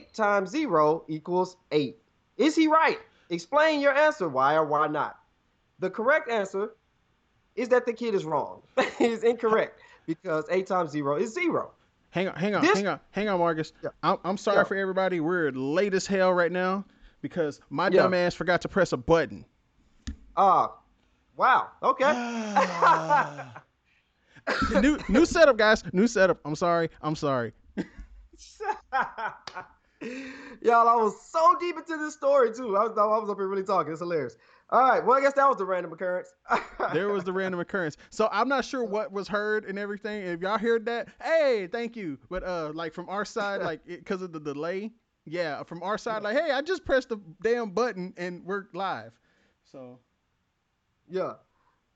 8 times 0 equals 8. Is he right? Explain your answer, why or why not. The correct answer is that the kid is wrong. He's incorrect because 8 times 0 is 0. This, Hang on, Marcus. yeah, I'm sorry yeah, for everybody. We're late as hell right now because my yeah. dumb ass forgot to press a button. Uh, wow. Okay. New setup, guys. New setup. I'm sorry. I'm sorry. Y'all, I was so deep into this story too. I was up here really talking. It's hilarious. All right. Well, I guess that was the random occurrence. There was the random occurrence. So I'm not sure what was heard and everything. If y'all heard that, hey, thank you. But like from our side, like because of the delay, yeah, from our side, Yeah. like, hey, I just pressed the damn button and we're live. So Yeah.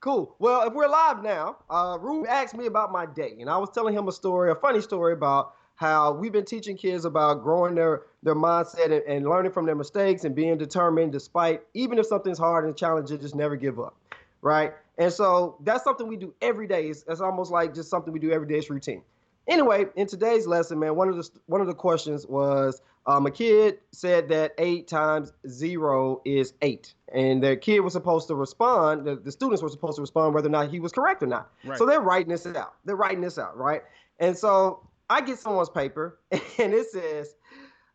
Cool. Well, if we're live now, Rube asked me about my day, and I was telling him a story, a funny story about how we've been teaching kids about growing their mindset and learning from their mistakes and being determined despite even if something's hard and challenging, just never give up, right? And so that's something we do every day. It's almost like just something we do every day. It's routine. Anyway, in today's lesson, man, one of the questions was a kid said that 8 times 0 is 8, and the kid was supposed to respond. The students were supposed to respond whether or not he was correct or not. right. So they're writing this out. They're writing this out, right? And so I get someone's paper, and it says,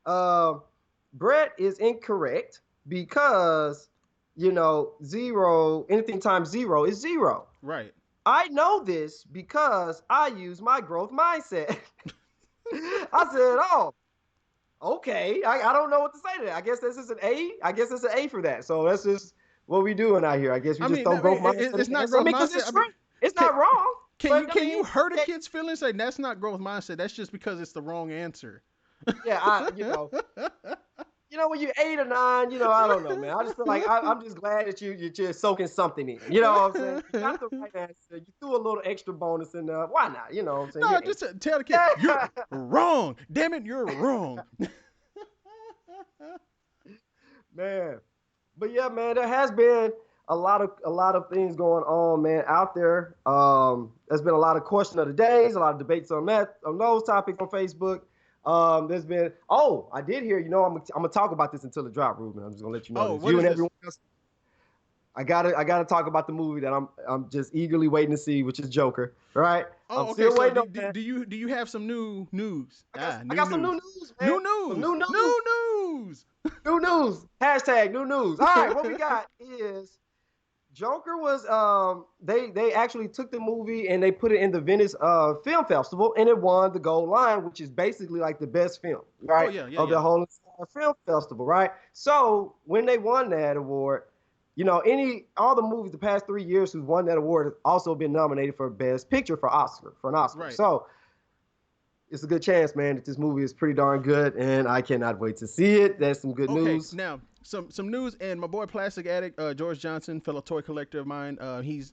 uh, "Brett is incorrect because zero. Anything times 0 is 0." Right. I know this because I use my growth mindset. I said, "Oh, okay. I don't know what to say to that. I guess this is an A. I guess it's an A for that. So that's just what we doing out here. I guess we just throw growth mindset It's in the not answer. I growth mean, because mindset. it's I mean, true. It's can not wrong. But I can you mean, hurt a kid's feelings? Like that's not growth mindset. That's just because it's the wrong answer. yeah, when you're 8 or 9, I don't know, man. I just feel like I'm just glad that you're just soaking something in. You know what I'm saying? You got the right answer. You threw a little extra bonus in there. Why not? You know what I'm saying? No, You're just 8. tell the kid you're wrong. Damn it, you're wrong. Man. But yeah, man, there has been a lot of things going on, man, out there. There's been a lot of question of the days, a lot of debates on those topics on Facebook. There's been, I did hear, I'm gonna talk about this until the drop, Ruben. I'm just gonna let you know Oh, this. what You is and this? everyone else, I gotta talk about the movie that I'm just eagerly waiting to see, which is Joker. Right? I'm Oh, okay. still So waiting on that. do you have some new news? I got Ah, I new got some new news. news, man. New Some news. new news. New news. New news. Hashtag new news. All right, what we got is Joker was they actually took the movie and they put it in the Venice Film Festival, and it won the Gold Lion, which is basically like the best film, Oh right, yeah, yeah, of the yeah. whole entire film festival, right? So when they won that award, all the movies the past 3 years who've won that award have also been nominated for Best Picture for an Oscar. Right. So it's a good chance, man, that this movie is pretty darn good, and I cannot wait to see it. That's some good Okay, news. now some news, and my boy Plastic Addict, George Johnson, fellow toy collector of mine, he's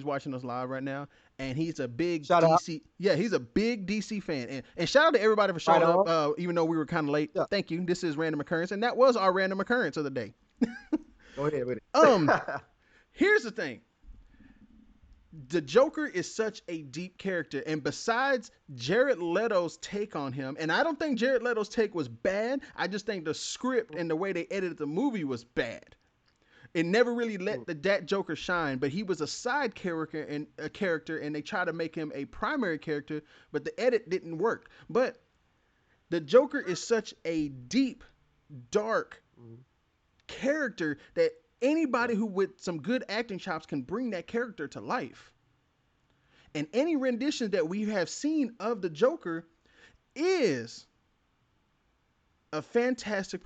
watching us live right now, and he's a big Shout out, DC, yeah, he's a big DC fan, and shout out to everybody for right showing up, on. even though we were kind of late. Yeah, Thank you. This is random occurrence, and that was our random occurrence of the day. go ahead with um, it. Here's the thing: the Joker is such a deep character, and besides Jared Leto's take on him, and I don't think Jared Leto's take was bad. I just think the script and the way they edited the movie was bad. It never really let that Joker shine, but he was a side character, and they try to make him a primary character, but the edit didn't work. But the Joker is such a deep, dark character that Yeah. anybody who with some good acting chops can bring that character to life. And any rendition that we have seen of the Joker is a fantastic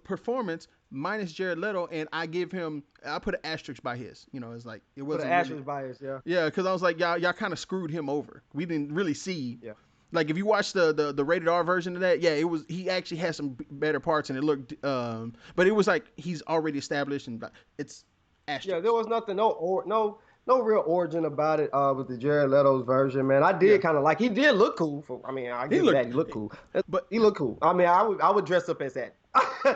performance minus Jared Leto, and I put an asterisk by his. It's like it For the wasn't really. Ashes bias, yeah. Yeah, because I was like, y'all kind of screwed him over. We didn't really see. Yeah. Like if you watch the rated R version of that, yeah, he actually has some better parts, and it looked but it was like he's already established, and it's Yeah, there asterisk. was nothing, no real origin about it with the Jared Leto's version, man. I Yeah, did kind of like, he did look cool. I mean, I he give it that. looked, He looked cool. but He looked cool. I mean, I would dress up as that.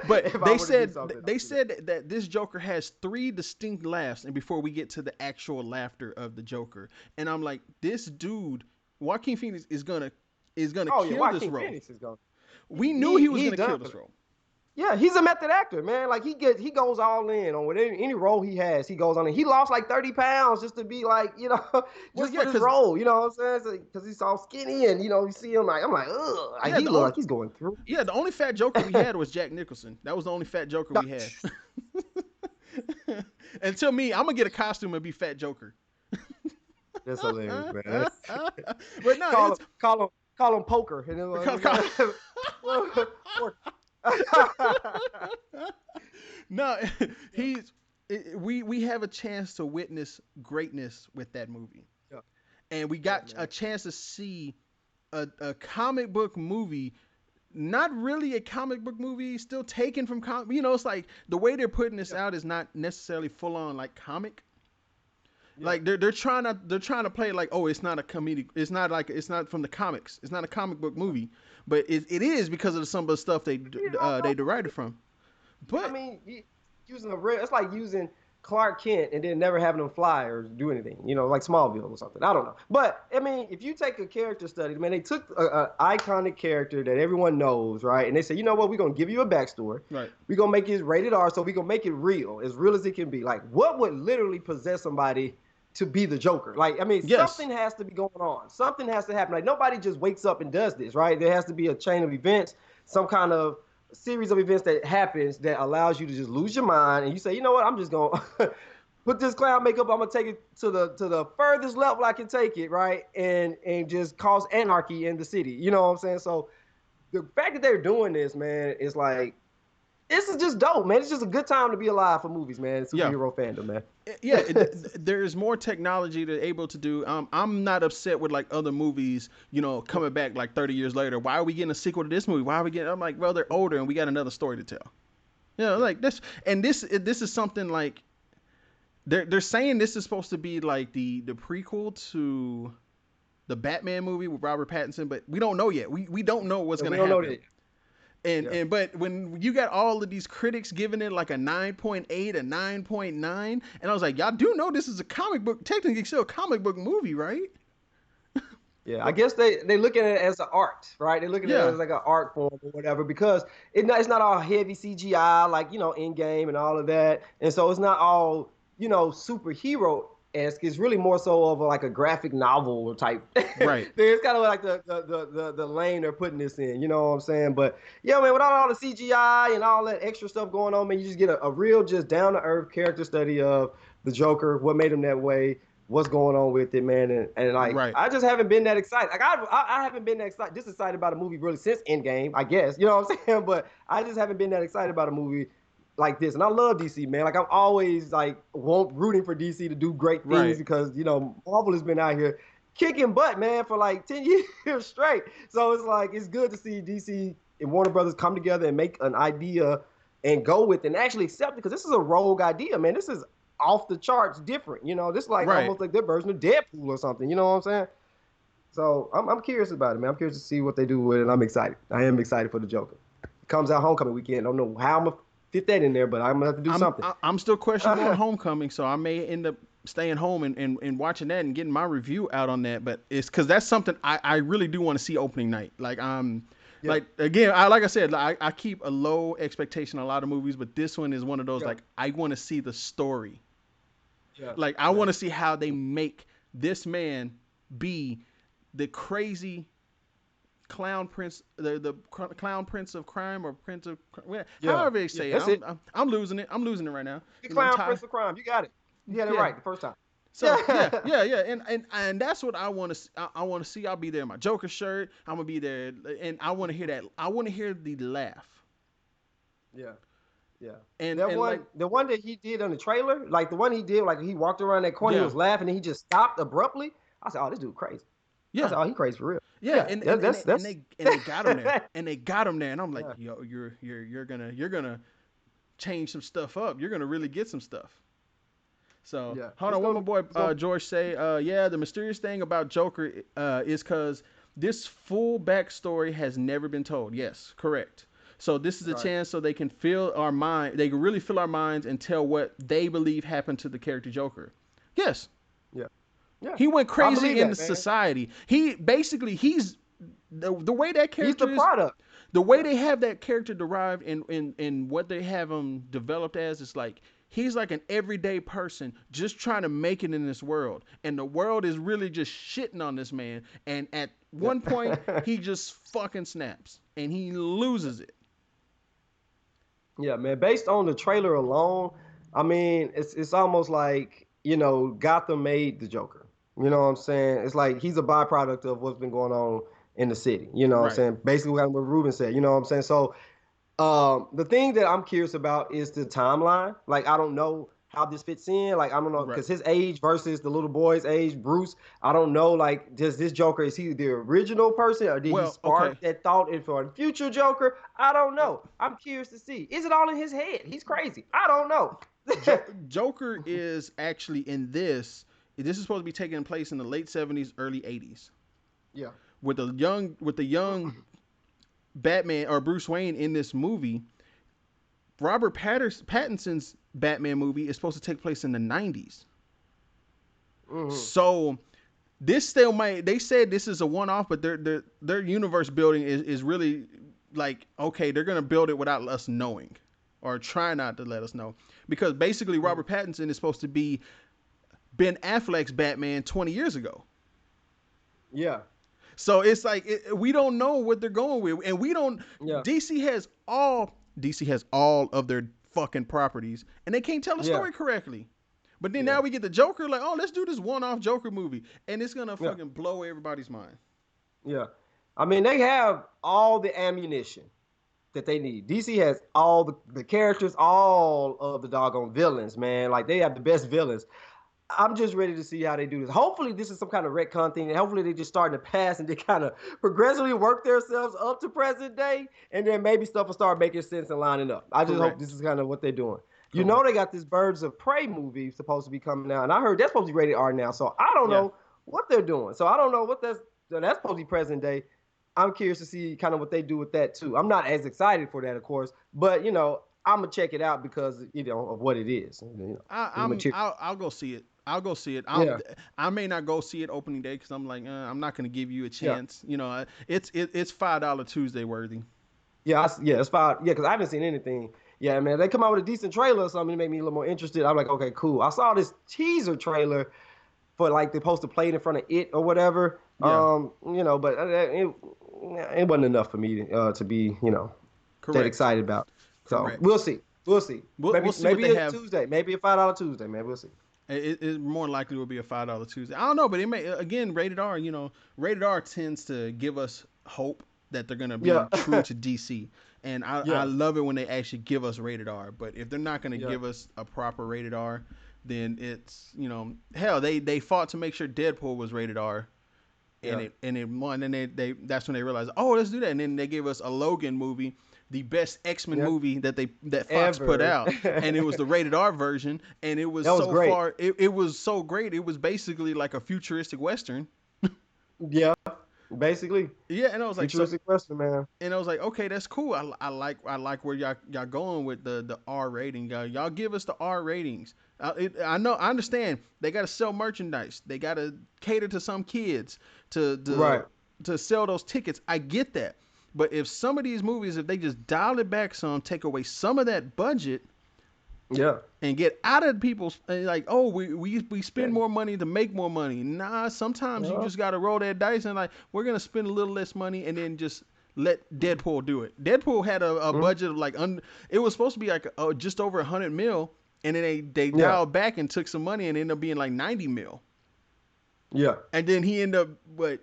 But If I they were to do said something, I they would do that. said that this Joker has three distinct laughs, and before we get to the actual laughter of the Joker, and I'm like, this dude, Joaquin Phoenix is gonna Oh yeah, kill this Joaquin role. Phoenix is going. we knew he was he gonna kill does. this role. Yeah, he's a method actor, man. Like he goes all in on whatever any role he has. He goes on it. He lost like 30 pounds just to be like, Well, just yeah, for this role. You know what I'm saying? Because he's all skinny and you see him like I'm like, ugh. Like, yeah, he look like he's going through. yeah, the only fat Joker we had was Jack Nicholson. That was the only fat Joker we had. Until me, I'm gonna get a costume and be Fat Joker. That's hilarious, man. But no, call him poker. No, we have a chance to witness greatness with that movie. Yeah. And we got a chance to see a comic book movie, not really a comic book movie, still taken from comic. It's like the way they're putting this out is not necessarily full on like comic. Yeah. Like they're trying to play like, oh, it's not a comedic, it's not from the comics, it's not a comic book movie, but it is because of some of the stuff they derived it from. But I mean, using it's like using Clark Kent and then never having him fly or do anything, like Smallville or something. I don't know. But, I mean, if you take a character study, man, they took an iconic character that everyone knows, right? And they say, you know what, we're going to give you a backstory. Right. We're going to make it rated R, so we're going to make it real as it can be. Like, what would literally possess somebody to be the Joker? Like, I mean, something has to be going on. Something has to happen. Like, nobody just wakes up and does this, right? There has to be a chain of events, some kind of series of events that happens that allows you to just lose your mind and you say, you know what, I'm just gonna put this clown makeup, I'm gonna take it to the furthest level I can take it, right? And just cause anarchy in the city. You know what I'm saying? So the fact that they're doing this, man, is like, this is just dope, man. It's just a good time to be alive for movies, man. Superhero fandom, man. Yeah, there's more technology to able to do. I'm not upset with like other movies, coming back like 30 years later. Why are we getting a sequel to this movie? Why are we getting? I'm like, well, they're older and we got another story to tell. Like this, and this is something like they're saying this is supposed to be like the prequel to the Batman movie with Robert Pattinson, but we don't know yet. We don't know what's going to happen. But when you got all of these critics giving it like a 9.8, a 9.9, and I was like, y'all do know this is a comic book, technically still a comic book movie, right? Yeah, I guess they look at it as an art, right? They look at it as like an art form or whatever, because it's not all heavy CGI like Endgame and all of that, and so it's not all superhero-esque. It's really more so of like a graphic novel type. Right. It's kind of like the lane they're putting this in. You know what I'm saying? But yeah, man, without all the CGI and all that extra stuff going on, man, you just get a real just down to earth character study of the Joker, what made him that way, what's going on with it, man, and like right. I just haven't been that excited. Like I haven't been that excited about a movie really since Endgame, I guess. You know what I'm saying? But I just haven't been that excited about a movie like this. And I love DC, man. Like I'm always like rooting for DC to do great things because Marvel has been out here kicking butt, man, for like 10 years straight. So it's like it's good to see DC and Warner Brothers come together and make an idea and go with it and actually accept it, because this is a rogue idea, man. This is off the charts different, this is like almost like their version of Deadpool or something, you know what I'm saying? So I'm curious about it, man. I'm curious to see what they do with it, and I'm excited. I am excited for the Joker. It comes out Homecoming weekend. I don't know how I'm gonna fit that in there, but I'm gonna have to do something. I'm still questioning on Homecoming, so I may end up staying home and watching that and getting my review out on that. But it's because that's something I really do want to see opening night. Like like again, like I said, I keep a low expectation on a lot of movies, but this one is one of those like I want to see the story. Yeah. Like I want to see how they make this man be the crazy clown prince, the clown prince of crime or prince of however they say it. I'm losing it. I'm losing it right now. The clown prince of crime. You got it. You had it right the first time. So yeah, and that's what I want to. I want to see. I'll be there in my Joker shirt. I'm gonna be there, and I want to hear that. I want to hear the laugh. Yeah. And the one that he did on the trailer, like the one he did, like he walked around that corner, he was laughing, and he just stopped abruptly. I said, "Oh, this dude crazy." Yeah. I said, "Oh, he crazy for real." Yeah, and they got him there, and they got him there, and I'm like, "Yo, you're gonna change some stuff up. You're gonna really get some stuff." So hold on, what my boy George say? The mysterious thing about Joker is because this full backstory has never been told. Yes, correct. So this is a chance so they can fill our mind. They can really fill our minds and tell what they believe happened to the character Joker. Yes. Yeah. He went crazy in society. He basically he's the way that character he's the product. The way they have that character derived and what they have him developed as is like he's like an everyday person just trying to make it in this world, and the world is really just shitting on this man. And at one point, he just fucking snaps and he loses it. Yeah, man. Based on the trailer alone, I mean, it's almost like Gotham made the Joker. You know what I'm saying? It's like he's a byproduct of what's been going on in the city. You know what I'm Right. saying? Basically, what Ruben said. You know what I'm saying? So, the thing that I'm curious about is the timeline. Like, I don't know how this fits in. Like, I don't know Right. because his age versus the little boy's age, Bruce. I don't know. Like, does this Joker, is he the original person or did he Well, okay. spark that thought for a future Joker? I don't know. I'm curious to see. Is it all in his head? He's crazy. I don't know. Joker is actually in this. This is supposed to be taking place in the late '70s, early '80s, Yeah. with the young Batman or Bruce Wayne in this movie. Robert Pattinson's Batman movie is supposed to take place in the '90s. Mm-hmm. So this still might. They said this is a one-off, but their universe building is really like okay. They're gonna build it without us knowing, or try not to let us know, because basically Robert Pattinson is supposed to be Ben Affleck's Batman 20 years ago. Yeah. So it's like we don't know what they're going with, and we don't. Yeah. DC has all of their fucking properties, and they can't tell the Yeah. story correctly. But then Yeah. now we get the Joker, like, oh, let's do this one-off Joker movie, and it's gonna Yeah. fucking blow everybody's mind. Yeah. I mean, they have all the ammunition that they need. DC has all the characters, all of the doggone villains, man. Like they have the best villains. I'm just ready to see how they do this. Hopefully, this is some kind of retcon thing, and hopefully they just start in the past and they kind of progressively work themselves up to present day, and then maybe stuff will start making sense and lining up. I just hope Correct. this is kind of what they're doing. You know, Correct. they got this Birds of Prey movie supposed to be coming out, and I heard that's supposed to be rated R now. So I don't Yeah. know what they're doing. So I don't know what that's supposed to be present day. I'm curious to see kind of what they do with that too. I'm not as excited for that, of course, but I'm gonna check it out because of what it is. I'll go see it. I'll go see it. Yeah. I may not go see it opening day because I'm like, I'm not gonna give you a Yeah. chance. It's $5 Tuesday worthy. Yeah, it's fine. Yeah, because I haven't seen anything. Yeah, man, they come out with a decent trailer or something to make me a little more interested. I'm like, okay, cool. I saw this teaser trailer for like they're supposed to play it in front of it or whatever. Yeah. But it wasn't enough for me to be, that Correct. excited about. So Correct. we'll see. We'll see. We'll see what maybe they a have. Tuesday. Maybe a $5 Tuesday, man. We'll see. It more likely will be a $5 Tuesday. I don't know, but it may again rated R. Rated R tends to give us hope that they're gonna be Yeah. true to DC, and I Yeah. love it when they actually give us rated R. But if they're not gonna Yeah. give us a proper rated R, then it's hell they fought to make sure Deadpool was rated R, and it won, and they that's when they realized, oh, let's do that, and then they gave us a Logan movie, the best X-Men Yeah. movie that Fox put Ever. out, and it was the rated R version, and it was That was so great. far it was so great. It was basically like a futuristic western. Yeah. Basically, Yeah, and I was like, futuristic question, man. and I was like, okay, that's cool. I like where y'all going with the R rating. Y'all give us the R ratings. I know, I understand. They got to sell merchandise. They got to cater to some kids Right. to sell those tickets. I get that. But if some of these movies, if they just dial it back some, take away some of that budget, Yeah. and get out of people's like, oh, we spend Yeah. more money to make more money. Nah, sometimes you Yeah. just gotta roll that dice and like, we're gonna spend a little less money and then just let Deadpool do it. Deadpool had a budget of like it was supposed to be like just over 100 mil, and then they Yeah. dialed back and took some money and ended up being like 90 mil. Yeah. And then he ended up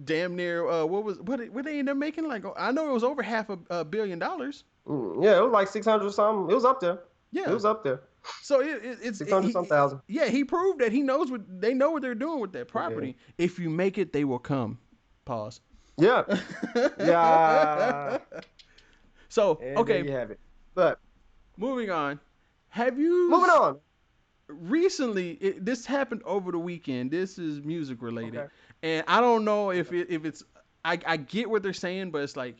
damn near what they end up making, like, I know it was over half a $1 billion. Yeah, it was like 600 or something. It was up there. Yeah. It was up there. So it's 600 some thousand. Yeah, he proved that he knows they know what they're doing with that property. If you make it, they will come. Pause. Yeah. Yeah. So And okay, there you have it. But moving on. Have you moving on. recently? This happened over the weekend. This is music related, Okay. and I don't know if it's. I get what they're saying, but it's like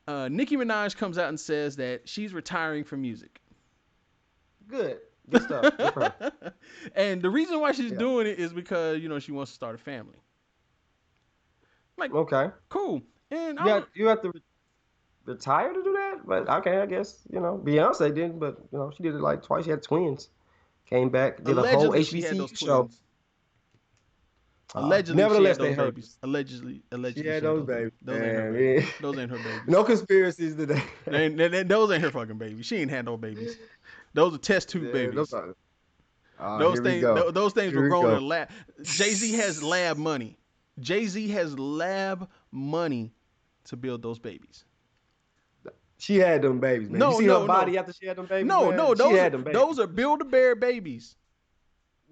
Nicki Minaj comes out and says that she's retiring from music. Good. Good stuff. Good for her. And the reason why she's Yeah. doing it is because she wants to start a family. Like, Okay. cool. And You have to retire to do that. But okay, I guess Beyonce didn't, but she did it like twice. She had twins, came back, did a whole Allegedly, she had HBCU those show. twins. Allegedly, she had Nevertheless, those they hurt babies. us. She Allegedly, had she had those those babies. babies, Those ain't her man. babies. Yeah. Those ain't her babies. No conspiracies today. Those ain't her fucking babies. She ain't had no babies. Those are test tube Yeah, no babies. problem. Those Here we things, go. those things were Here we grown in go. a lab. Jay-Z has lab money. Jay-Z has lab money to build those babies. She had them babies, man. You No, see her no, body no, after she had them babies, no, man? no. She had them babies. Those are Build-A-Bear babies.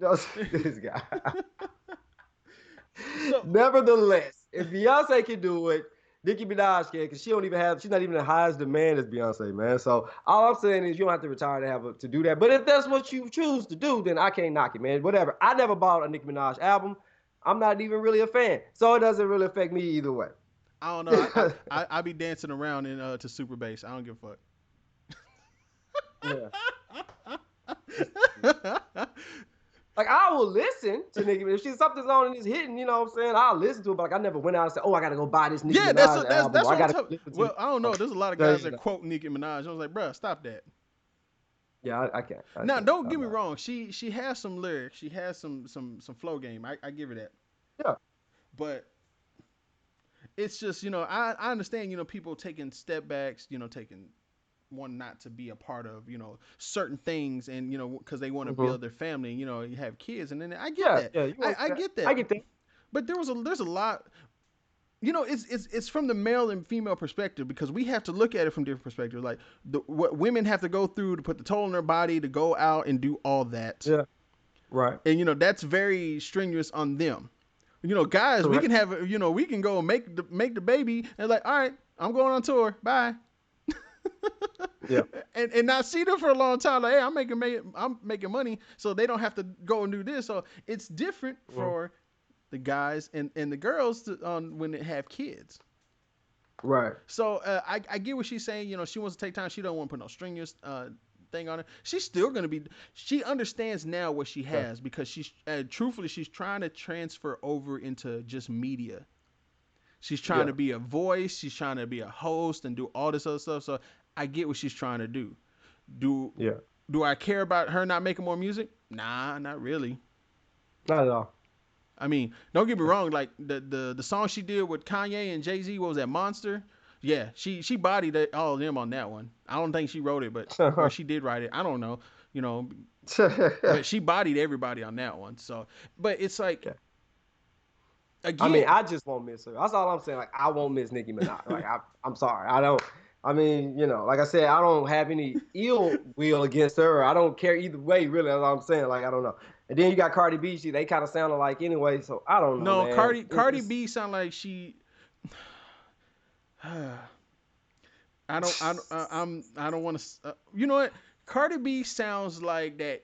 This guy. So, Nevertheless, if Beyonce can do it, Nicki Minaj can, because she's not even the highest demand as Beyonce, man. So all I'm saying is you don't have to retire to do that. But if that's what you choose to do, then I can't knock it, man. Whatever. I never bought a Nicki Minaj album. I'm not even really a fan, so it doesn't really affect me either way. I don't know. I be dancing around to Super Bass. I don't give a Yeah. Like, I will listen to Nicki Minaj. If something's on and it's hitting, you know what I'm saying? I'll listen to it, but like, I never went out and said, oh, I got to go buy this Nicki Minaj album. that's I what I'm got to talking. listen to Well, I don't know. it. There's a lot of guys that quote Nicki Minaj. I was like, bruh, stop that. Yeah, I can't. Now, don't get me wrong. She has some lyrics. She has some flow game. I give her that. Yeah. But it's just, I understand, people taking step backs, taking one not to be a part of, certain things and, because they want to build their family, you have kids. And then I get that. Yeah, I get that. I get that. But there's a lot, it's from the male and female perspective, because we have to look at it from different perspectives. Like what women have to go through to put the toll on their body to go out and do all that. Yeah. Right. And, that's very strenuous on them. Guys, correct. We can have, we can go and make the baby and like, all right, I'm going on tour. Bye. Yeah. And not see them for a long time. Like, hey, I'm making money, so they don't have to go and do this. So it's different for the guys and the girls when they have kids. Right. So I get what she's saying. She wants to take time. She don't want to put no strenuous thing on it. She's still going to be. She understands now what she has, because she's truthfully she's trying to transfer over into just media. She's trying to be a voice. She's trying to be a host and do all this other stuff. So I get what she's trying to do. Do I care about her not making more music? Nah, not really. Not at all. I mean, don't get me wrong. Like the song she did with Kanye and Jay-Z, what was that, Monster? Yeah, she bodied all of them on that one. I don't think she wrote it, but or she did write it. I don't know. But she bodied everybody on that one. So, but it's like. Yeah. Again, I mean, I just won't miss her. That's all I'm saying. Like, I won't miss Nicki Minaj. Like, I'm sorry. I don't. I mean, like I said, I don't have any ill will against her. I don't care either way, really. That's all I'm saying. Like, I don't know. And then you got Cardi B. They kind of sound alike anyway. So I don't know. No, man. Cardi B sound like she. I don't want to. You know what? Cardi B sounds like that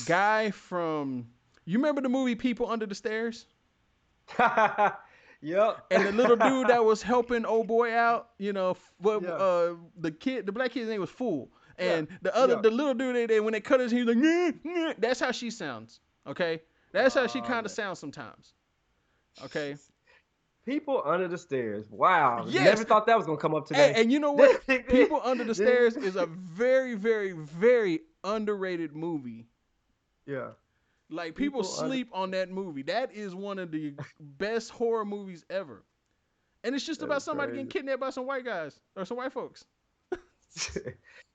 guy from. You remember the movie People Under the Stairs? Yep. And the little dude that was helping old boy out, the black kid's name was Fool. And the little dude, when they cut his, he was like, nah. That's how she sounds. Okay, that's how she kind of sounds sometimes. Okay. People Under the Stairs. Wow. Yes. Never thought that was gonna come up today. And you know what? People Under the Stairs is a very, very, very underrated movie. Yeah. Like, people sleep on that movie. That is one of the best horror movies ever. And it's just about somebody getting kidnapped by some white guys or some white folks.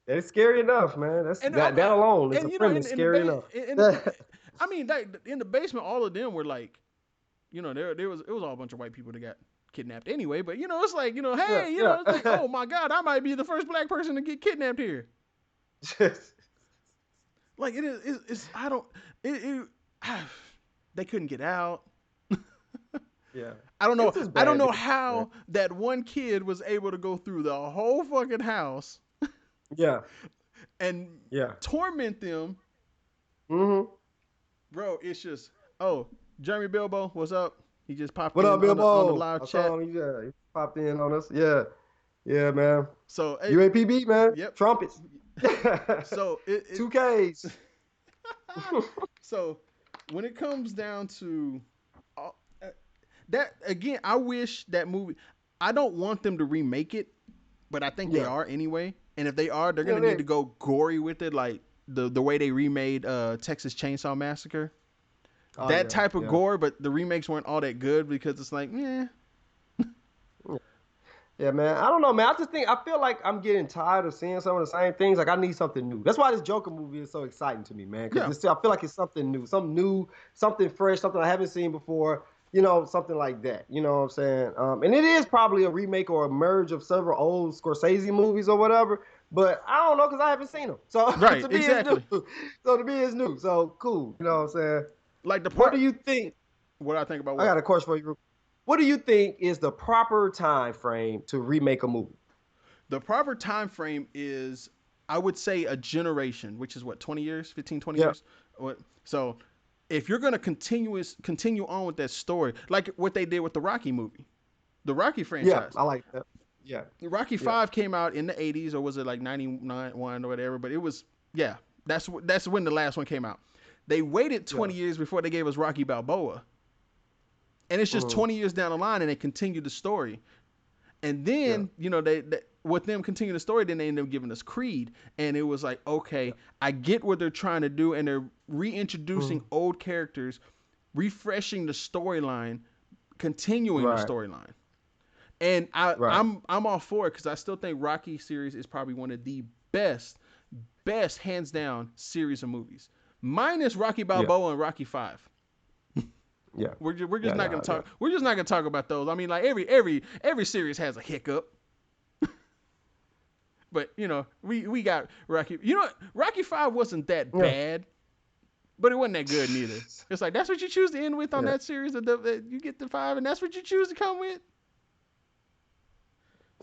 That's scary enough, man. That alone is a premise scary enough. I mean, in the basement, all of them were like, it was all a bunch of white people that got kidnapped anyway. But it's like, hey, it's like, oh my God, I might be the first black person to get kidnapped here. Like, it is. I don't. They couldn't get out. Yeah. I don't know. I don't know how that one kid was able to go through the whole fucking house. Yeah. And torment them. Mm-hmm. Bro, it's just. Oh, Jeremy Bilbo, what's up? He just popped in on the live chat. He popped in on us. Yeah. Yeah, man. So UAPB, man. Yep. Trumpets. So 2Ks. So when it comes down to that, again, I wish that movie. I don't want them to remake it. but I think they Yeah. are anyway. And if they are, they're You know, gonna need to go gory with it, like the way they remade Texas Chainsaw Massacre. oh That yeah, type of yeah. gore, but the remakes weren't all that good because it's like, yeah, Yeah, man. I don't know, man. I just think I feel like I'm getting tired of seeing some of the same things. Like I need something new. That's why this Joker movie is so exciting to me, man. Because yeah, I feel like it's something new, something fresh, something I haven't seen before. You know, something like that. You know what I'm saying? And it is probably a remake or a merge of several old Scorsese movies or whatever. But I don't know because I haven't seen them. So right, to me, it's new. exactly. So to me, it's new. So cool. You know what I'm saying? Like the What do part, you think? what I think about I got what a question for you. What do you think is the proper time frame to remake a movie? the proper time frame is, I would say a generation, which is what, 20 years, 15, 20 Yeah. years. So if you're gonna continue on with that story, like what they did with the Rocky movie, the Rocky Yeah, franchise. I like that. Yeah, Rocky yeah, 5 came out in the 80s, or was it like 99 one or whatever, but it was, yeah, that's when the last one came out. They waited yeah. 20 years before they gave us Rocky Balboa. And it's just Mm, 20 years down the line and they continued the story. And yeah, then, they with them continuing the story, then they ended up giving us Creed. And it was like, okay, yeah. I get what they're trying to do, and they're reintroducing Mm, old characters, refreshing the storyline, continuing the right, storyline. And I, right. I'm I'm all for it because I still think Rocky series is probably one of the best hands down series of movies. Minus Rocky Yeah, Balboa and Rocky 5. yeah, We're just yeah, not gonna yeah, yeah. talk. We're just not gonna talk about those. I mean, like every series has a hiccup, but we got Rocky. You know what? Rocky 5 wasn't that Yeah, bad, but it wasn't that good neither. It's like that's what you choose to end with on yeah, that series. That you get the 5, and that's what you choose to come with.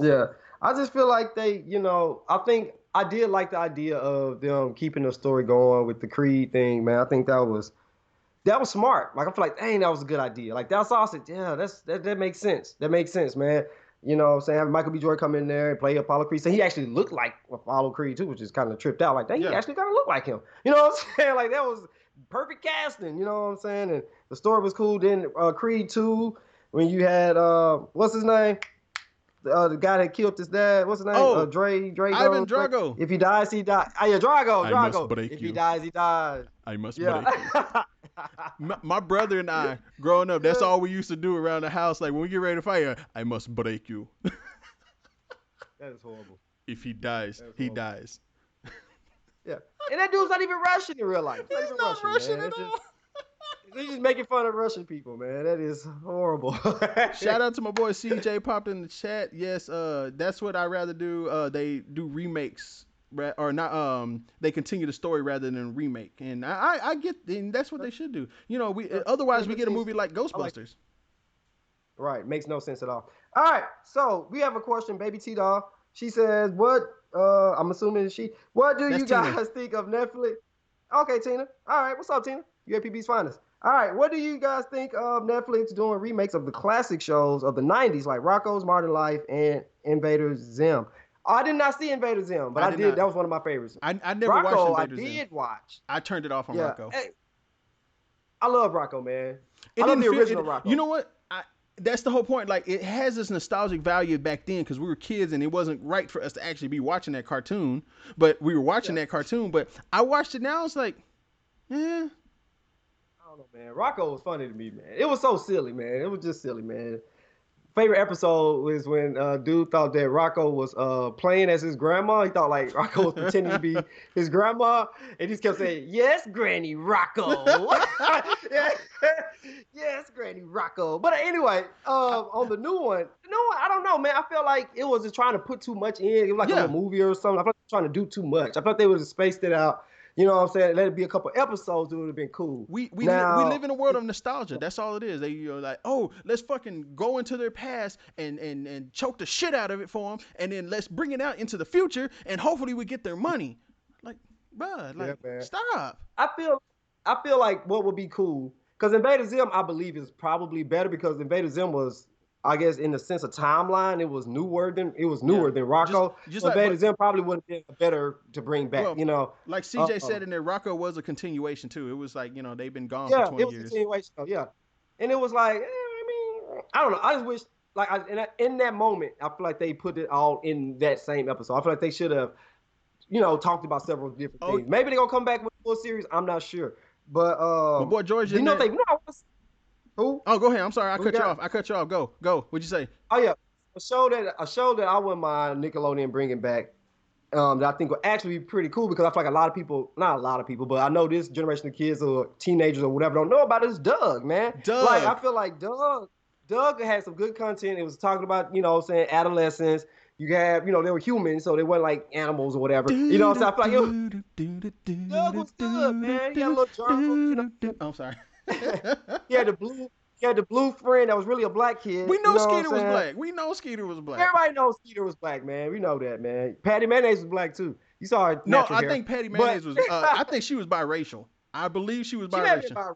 yeah. I just feel like I think I did like the idea of them keeping the story going with the Creed thing, man. I think that was smart. Like I feel like, dang, that was a good idea. Like that's awesome. Yeah, that makes sense. That makes sense, man. You know what I'm saying? Having Michael B. Jordan come in there and play Apollo Creed. So he actually looked like Apollo Creed too, which is kind of tripped out. Like, dang, he Yeah, actually kind of looked like him. You know what I'm saying? Like that was perfect casting. You know what I'm saying? And the story was cool. Then Creed 2, when you had what's his name? The guy that killed his dad. What's his name? Oh, Ivan Drago. Drago. If he dies, he dies. Oh, yeah, I must Drago. break If he you. dies, he dies. I must Yeah. break you. My brother and I, growing up, that's Yeah. all we used to do around the house. Like when we get ready to fight, I must break you. That is horrible. If he dies, That is he horrible. dies. Yeah. And that dude's not even Russian in real life. He's not He's even not Russian, Russian man. at It's just all. he's just making fun of Russian people, man. That is horrible. Shout out to my boy CJ popped in the chat. Yes, that's what I rather do. They do remakes, or not. They continue the story rather than remake, and I get, and that's what they should do. We Yeah. otherwise Let we me get a see. movie like I like Ghostbusters. right. Makes no sense at all. All right. So we have a question, baby T Doll. She says, "What? I'm assuming she. What do That's you Tina. guys think of Netflix?" Okay, Tina. All right. What's up, Tina? UAPB's finest. All right. What do you guys think of Netflix doing remakes of the classic shows of the '90s, like Rocko's Modern Life and Invader Zim? I did not see Invader Zim, but I I did did. not. That was one of my favorites. I never watched Rocco, I Invader Zim. did watch. I turned it off on Yeah. Rocco. Hey, I love Rocco, man. It I love didn't the feel original it. You Rocco. know what? That's the whole point. Like it has this nostalgic value back then because we were kids and it wasn't right for us to actually be watching that cartoon. But we were watching Yeah. that cartoon. But I watched it now. It's like, yeah, I don't know, man. Rocco was funny to me, man. It was so silly, man. It was just silly, man. Favorite episode was when dude thought that Rocco was playing as his grandma. He thought like Rocco was pretending to be his grandma, and he just kept saying, "Yes, Granny Rocco." Yeah. Yes, Granny Rocco. But anyway, on the new one, I don't know, man. I felt like it was just trying to put too much in. It was like a yeah. little movie or something. I felt like they were trying to do too much. I felt they would have spaced it out. You know what I'm saying? Let it be a couple episodes. It would have been cool. We live Now, in a world of nostalgia. That's all it is. They like, oh, let's fucking go into their past and choke the shit out of it for them, and then let's bring it out into the future, and hopefully we get their money. Like, bruh, yeah, like, man. stop. I feel I feel like what would be cool because Invader Zim I believe is probably better because Invader Zim was I guess in the sense of timeline it was Yeah, newer than just Rocco. just So like, Invader but Zim probably would have been better to bring back. well, like CJ Um, said in there, Rocco was a continuation too. It was like they've been gone for yeah, it 20 was a years. continuation. Yeah, and it was like I mean I don't know. I just wish like in that moment, I feel like they put it all in that same episode. I feel like they should have, talked about several different things. Maybe they're gonna come back with a full series. I'm not sure. But my boy George. you know they who? Oh, go ahead. I'm sorry, I Who cut you got- off. I cut you off. Go. What'd you say? Oh yeah, a show that I wouldn't mind Nickelodeon bringing back. That I think would actually be pretty cool because I feel like a lot of people, not a lot of people, but I know this generation of kids or teenagers or whatever don't know about it is Doug, man. Doug. Like I feel like Doug had some good content. It was talking about, saying adolescence. You have, they were humans, so they weren't like animals or whatever. So I feel like Doug was good, man. He had a little journal. I'm sorry. He had the blue friend that was really a black kid. We know Skeeter was black. We know Skeeter was black. Everybody knows Skeeter was black, man. We know that, man. Patty Mayonnaise was black too. You saw her. No, I think Patty Mayonnaise was. I think she was biracial. I believe she was biracial.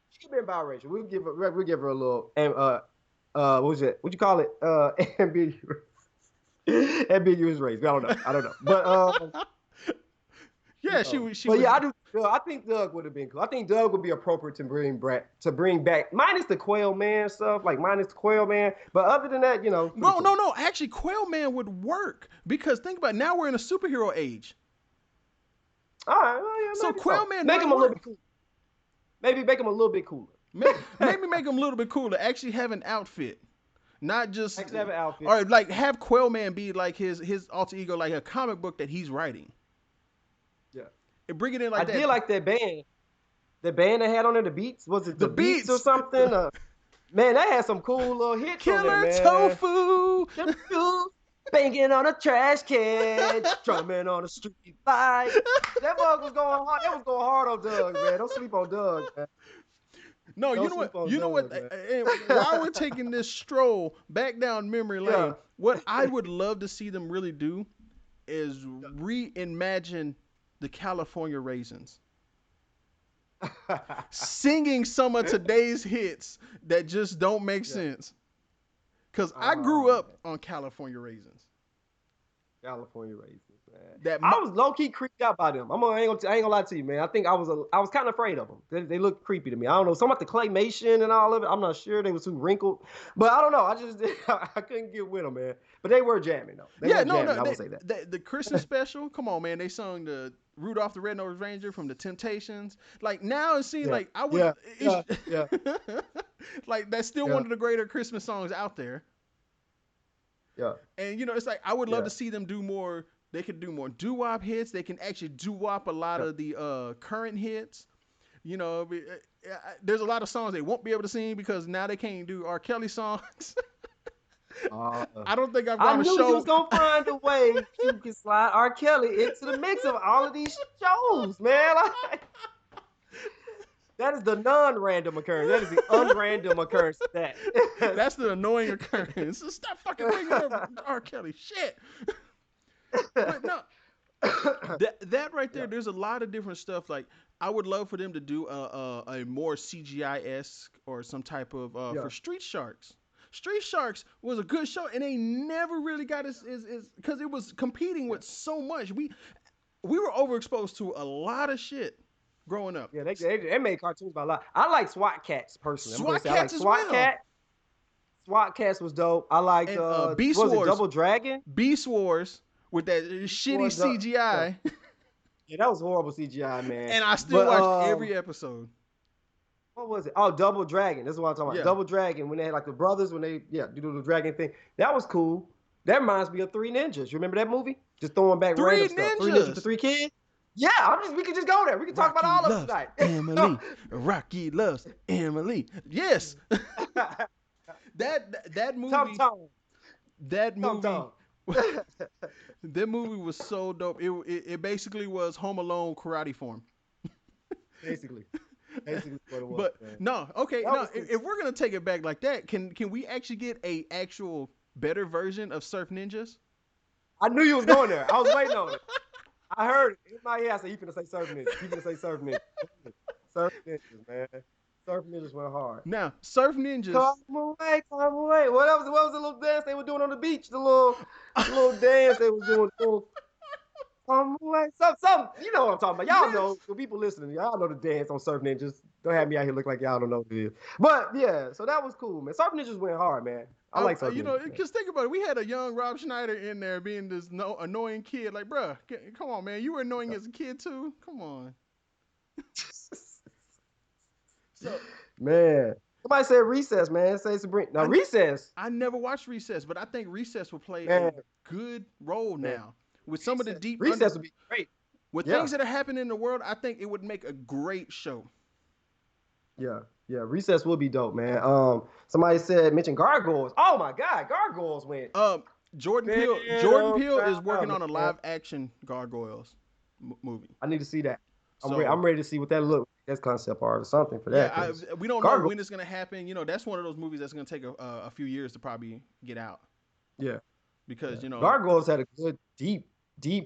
She been biracial. We'll give her a little. What was it? What you call it? Ambiguous race. I don't know. But yeah, she was. But yeah, I do. I think Doug would have been cool. I think Doug would be appropriate to bring back, minus the Quail Man stuff, like minus the Quail Man. But other than that, No. Actually, Quail Man would work because think about it, now we're in a superhero age. All right. Well, yeah, so Quail Man make him a little bit cooler. Maybe make him a little bit cooler. Maybe make him a little bit cooler. Actually have an outfit. Not just actually have an outfit. Or like have Quail Man be like his alter ego, like a comic book that he's writing. Yeah. And bring it in like that. I did like that band. The band they had on there, the Beats. Was it the Beats or something? Man, they had some cool little hits on there, man. Tofu. Banging on a trash can, drumming on a street light. That bug was going hard. That was going hard on Doug, man. Don't sleep on Doug, man. No, you know what? While we're taking this stroll back down memory lane, what I would love to see them really do is reimagine the California Raisins. Singing some of today's hits that just don't make sense. Because I grew up on California Raisins. California Raisins, man. I was low-key creeped out by them. I ain't gonna lie to you, man. I think I was kind of afraid of them. They looked creepy to me. I don't know. Something about the claymation and all of it. I'm not sure. They were too wrinkled. But I don't know. I couldn't get with them, man. But they were jamming, though. I will say that. The Christmas special, come on, man. They sung the Rudolph the Red-Nosed Ranger from the Temptations. Like, now it seems like I would... Yeah. Like, that's still one of the greater Christmas songs out there. Yeah. And, it's like, I would love to see them do more. They could do more doo-wop hits. They can actually doo-wop a lot of the current hits. There's a lot of songs they won't be able to sing because now they can't do R. Kelly songs. I don't think I've got a show. I knew you was going to find a way you can slide R. Kelly into the mix of all of these shows, man. That is the non-random occurrence. That is the unrandom occurrence. That's the annoying occurrence. Stop fucking bringing up R. Kelly. Shit. But no, that right there, there's a lot of different stuff. Like, I would love for them to do a more CGI-esque or some type of for Street Sharks. Street Sharks was a good show, and they never really got as because it was competing with so much. We were overexposed to a lot of shit growing up. Yeah, they made cartoons about a lot. I like SWAT Cats personally. SWAT Cats as well. SWAT Cats was dope. I like Beast Wars. Double Dragon? Beast Wars with that shitty CGI. Yeah, that was horrible CGI, man. And I still watched every episode. What was it? Oh, Double Dragon. That's what I'm talking about. Double Dragon, when they had like the brothers, when they do the dragon thing. That was cool. That reminds me of Three Ninjas. You remember that movie? Just throwing back random stuff. Three Ninjas to Three Kids. Yeah, we can just go there. We can talk about all of it tonight. Emily. Rocky loves Emily. Yes. that movie. That movie. That movie was so dope. It basically was Home Alone karate form. Basically what it was. But man. No, okay, no. If we're gonna take it back like that, can we actually get a actual better version of Surf Ninjas? I knew you was going there. I was waiting on it. I heard it in my ear. I said, "You finna say Surf Ninjas? You finna say Surf Ninjas? Surf Ninjas, man. Surf Ninjas went hard." Now, Surf Ninjas. Come away. What was the little dance they were doing on the beach? The little dance they were doing. Come away. Some. You know what I'm talking about. Y'all know. The people listening, y'all know the dance on Surf Ninjas. Don't have me out here look like y'all don't know what it is. But yeah, so that was cool, man. Surf Ninjas went hard, man. I like Sergeant. You know, because think about it. We had a young Rob Schneider in there being this annoying kid. Like, bruh, come on, man. You were annoying as a kid too. Come on. So, man, somebody said Recess, man. Say Sabrina. Now Recess. I never watched Recess, but I think Recess will play Man, a good role now with some of the deep. Recess would be great. With things that are happening in the world, I think it would make a great show. Yeah, Recess would be dope, man. Somebody mention Gargoyles. Oh my God, Gargoyles went. Jordan Peele is working on a live action Gargoyles movie. I need to see that. I'm ready to see what that looks. That's concept art or something for that. Yeah, we don't know when it's gonna happen. You know, that's one of those movies that's gonna take a few years to probably get out. Yeah, because you know, Gargoyles had a good deep.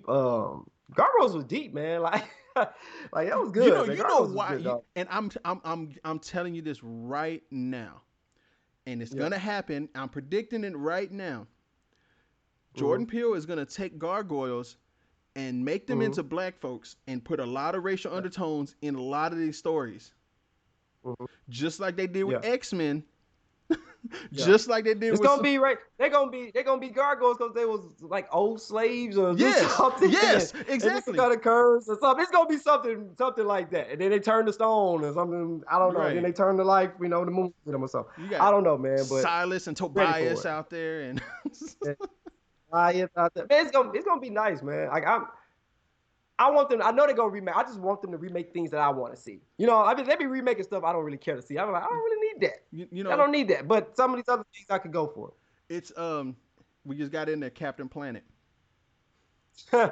Gargoyles was deep, man. Like that was good. You know why? And I'm telling you this right now, and it's gonna happen. I'm predicting it right now. Jordan Peele is gonna take Gargoyles and make them into black folks and put a lot of racial undertones in a lot of these stories. Just like they did with X-Men. Just like they did it's gonna be right. They're gonna be gargoyles because they was like old slaves or something. Yes, exactly. Kind of curves or something. It's gonna be something like that. And then they turn to stone or something. I don't know. Then they turn to life. You know, the moon with them or something. I don't know, man. But Silas and Tobias out there and Tobias out there. Man, it's gonna be nice, man. Like I want them. I know they're gonna remake. I just want them to remake things that I want to see. You know, I mean, they be remaking stuff I don't really care to see. I'm like, I don't really need that. You know, I don't need that. But some of these other things I could go for. It's we just got in there, Captain Planet. Did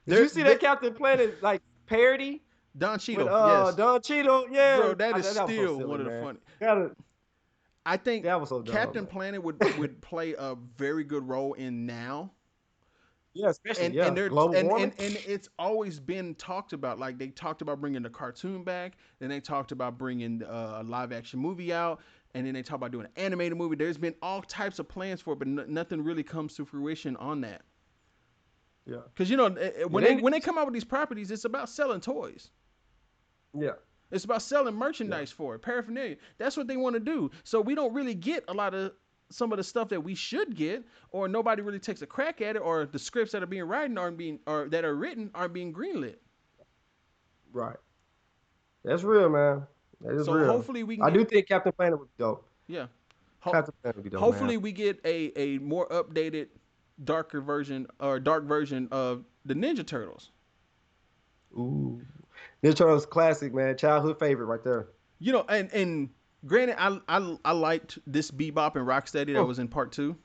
you see that Captain Planet like parody? Don Cheadle, yes. Don Cheadle, yeah. Bro, that is still one of the funny. I think that was so dumb, Captain Planet would play a very good role in now. Yeah, especially and it's always been talked about. Like they talked about bringing the cartoon back, then they talked about bringing a live action movie out, and then they talk about doing an animated movie. There's been all types of plans for it, but nothing really comes to fruition on that. Yeah, because you know when they come out with these properties, it's about selling toys. Yeah. It's about selling merchandise for it, paraphernalia. That's what they want to do. So we don't really get a lot of some of the stuff that we should get, or nobody really takes a crack at it, or the scripts that are being written aren't being greenlit. Right. That's real, man. That is real. Hopefully we can I do think Captain Planet would be dope. Yeah. Captain Planet would be dope. Hopefully we get a more updated, dark version of the Ninja Turtles. Ooh. Ninja Turtles classic, man. Childhood favorite right there. You know, and granted, I liked this Bebop and Rocksteady that was in part 2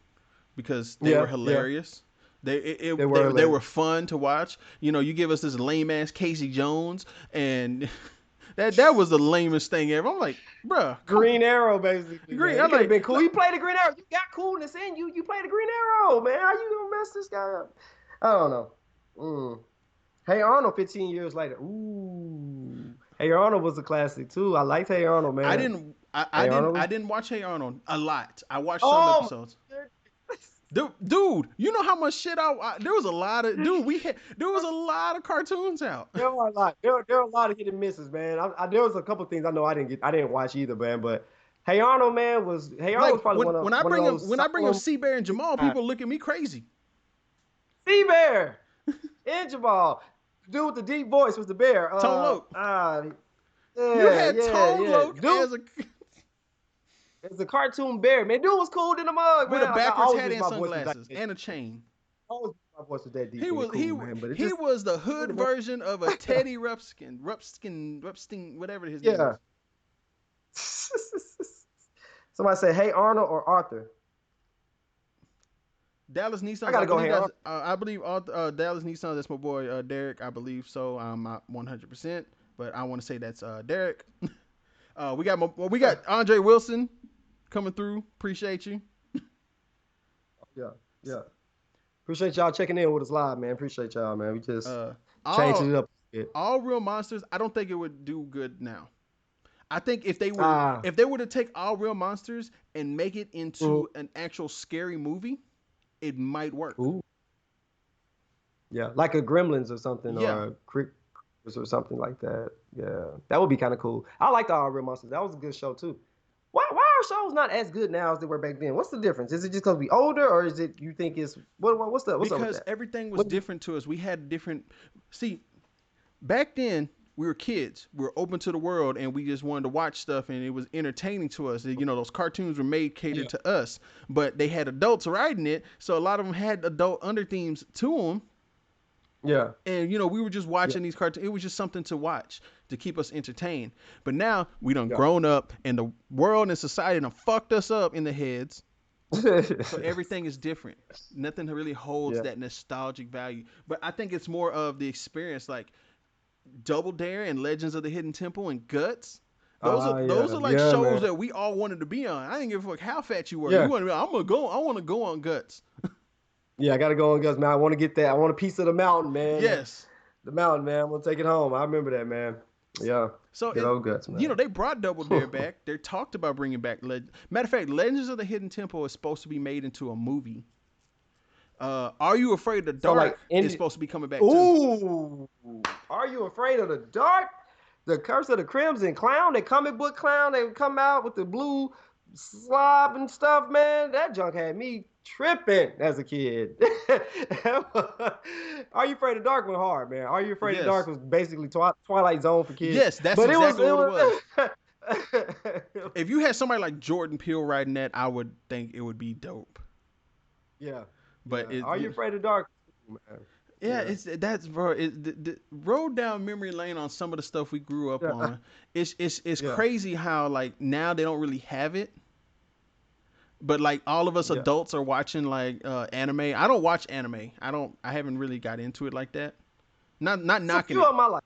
because they were hilarious. They were fun to watch. You know, you give us this lame ass Casey Jones, and that was the lamest thing ever. I'm like, bruh, Green Arrow basically. Green, I'm like, been cool. You played the Green Arrow. You got coolness in you. You played the Green Arrow, man. How you gonna mess this guy up? I don't know. Hey Arnold, 15 years later. Ooh. Hey Arnold was a classic too. I liked Hey Arnold, man. I didn't watch Hey Arnold a lot. I watched some episodes. Dude, you know how much shit there was a lot of there was a lot of cartoons out. There were a lot. There were a lot of hit and misses, man. There was a couple things I know I didn't watch either, man. But Hey Arnold, man, was probably one of when I bring up C-Bear and Jamal, people look at me crazy. C-Bear and Jamal. The dude with the deep voice was the bear. Tone Loc. You had Tone Loc as a cartoon bear, man. Dude was cool in the mug, with man. A backwards hat and sunglasses and a chain. Always my voice was that deep. He was the hood version of a Teddy Ruxpin, whatever his name is. Somebody say, "Hey Arnold" or Arthur. Dallas Nissan. I believe Dallas Nissan. That's my boy Derek. I believe so. I'm not 100%, but I want to say that's Derek. We got Andre Wilson coming through. Appreciate you. Yeah. Appreciate y'all checking in with us live, man. Appreciate y'all, man. We just changing it up a bit. All Real Monsters. I don't think it would do good now. I think if they were to take All Real Monsters and make it into an actual scary movie, it might work. Ooh. Yeah, like a Gremlins or something, or a Crick or something like that. Yeah, that would be kind of cool. I like the All Real Monsters. That was a good show too. Why are shows not as good now as they were back then? What's the difference? Is it just because we older, or is it you think it's what's up with Because that? everything was What, different to us. We had different. See, back then we were kids. We were open to the world, and we just wanted to watch stuff, and it was entertaining to us. You know, those cartoons were made catered to us, but they had adults writing it, so a lot of them had adult under themes to them. yeah, And you know, we were just yeah, watching these cartoons. It was just something to watch to keep us entertained. But now we done yeah. grown up, and the world and society done fucked us up in the heads. So everything is different. Nothing really holds Yeah. that nostalgic value. But I think it's more of the experience, like Double Dare and Legends of the Hidden Temple and Guts. Those Yeah, are like yeah, shows man. that we all wanted to be on. I didn't give a fuck how fat you were. You Yeah, want to be? I'm gonna go. I want to go on Guts. yeah. I gotta go on Gus, man. I want to get that. I want a piece of the mountain, man. Yes. The mountain, man. I'm gonna take it home. I remember that, man. Yeah. So Good old Guts, you know, man. they brought Double Dare back. They talked about bringing back. Matter of fact, Legends of the Hidden Temple is supposed to be made into a movie. Are You Afraid of the So like, Dark is supposed to be coming back too. ooh, are you afraid of the dark? The Curse of the Crimson Clown, the comic book clown, they come out with the blue slob and stuff, man. That junk had me tripping as a kid. Are You Afraid of Dark went hard, man. Are You Afraid of Dark Yes. was basically Twilight Zone for kids. Yes, that's But exactly what it was. was If you had somebody like Jordan Peele writing that, I would think it would be dope. yeah. But Yeah. Are You Afraid of Dark? Man. yeah, Yeah. it's that's bro. The road down memory lane on some of the stuff we grew up Yeah. on. It's Yeah. crazy how like now they don't really have it. But like all of us Yeah. adults are watching like anime. I don't watch anime. I haven't really got into it like that. Not It's a knocking few it. of my life.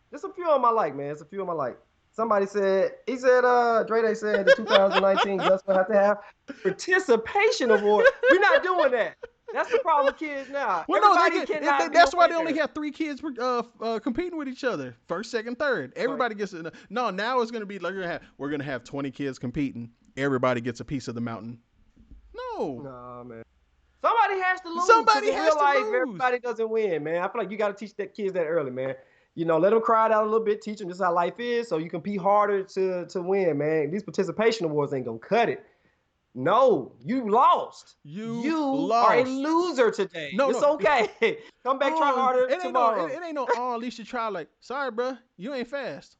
There's a few on my like, man. It's a few on my like. Somebody said, Dre Day said the 2019 Gus will have to have participation award. We're not doing that. That's the problem with kids now. Well, no, Everybody cannot be that's a why they only winner. have 3 kids competing with each other, first, second, third. So, Everybody gets it. No, now it's gonna be like we're gonna have 20 kids competing. Everybody gets a piece of the mountain. No, nah, man. Somebody has to lose. Because somebody in has real to life, lose. everybody doesn't win, man. I feel like you got to teach that kids that early, man. You know, let them cry it out a little bit, teach them just how life is so you can be harder to win, man. These participation awards ain't going to cut it. No, you lost. You You are a lost. loser today. No, It's no. okay. Come back, try harder it ain't no. tomorrow. It ain't no. Oh, at least you try. Like, sorry, bro, you ain't fast.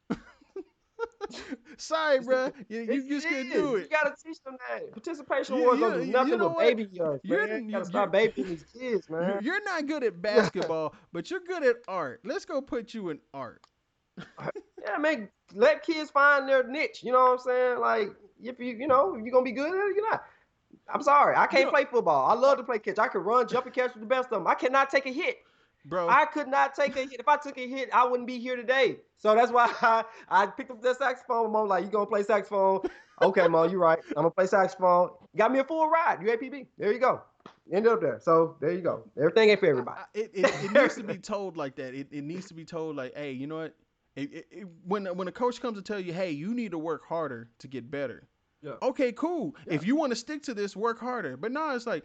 Sorry, bro, you just couldn't do You it. gotta teach them that. Participation You, awards don't do you nothing know but what? baby us, You're man. You you, gotta stop babying these kids, man. you're not good at basketball, but you're good at art. Let's go put you in art. Yeah, man. Let kids find their niche. You know what I'm saying? Like, if you're gonna be good at it, you're not. I'm sorry, I You can't know, play football. I love to play catch. I can run, jump, and catch with the best of them. I cannot take a hit. bro. I could not take a hit. If I took a hit, I wouldn't be here today. So that's why I picked up that saxophone. Mom, like, you gonna play saxophone? Okay, Mom, you're right. I'm gonna play saxophone. Got me a full ride. UAPB. There you go. Ended up there. So there you go. Everything ain't for everybody. It needs to be told like that. It needs to be told like, hey, you know what? When a coach comes to tell you, hey, you need to work harder to get better. Yeah. Okay, cool. Yeah. If you want to stick to this, work harder. But no, it's like,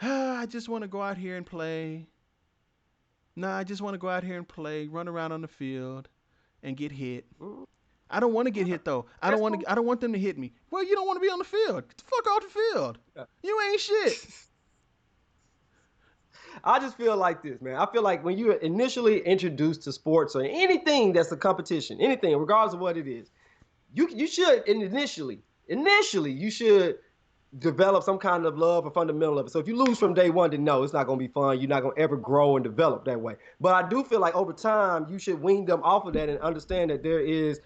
I just want to go out here and play. No, I just want to go out here and play, run around on the field, and get hit. I don't want to get hit though. I don't want to. I don't want them to hit me. Well, you don't want to be on the field. Get the fuck off the field. Yeah. You ain't shit. I just feel like this, man. I feel like when you're initially introduced to sports or anything that's a competition, anything, regardless of what it is, you should initially you should develop some kind of love or fundamental of it. So if you lose from day one, then no, it's not going to be fun. You're not going to ever grow and develop that way. But I do feel like over time, you should wean them off of that and understand that there is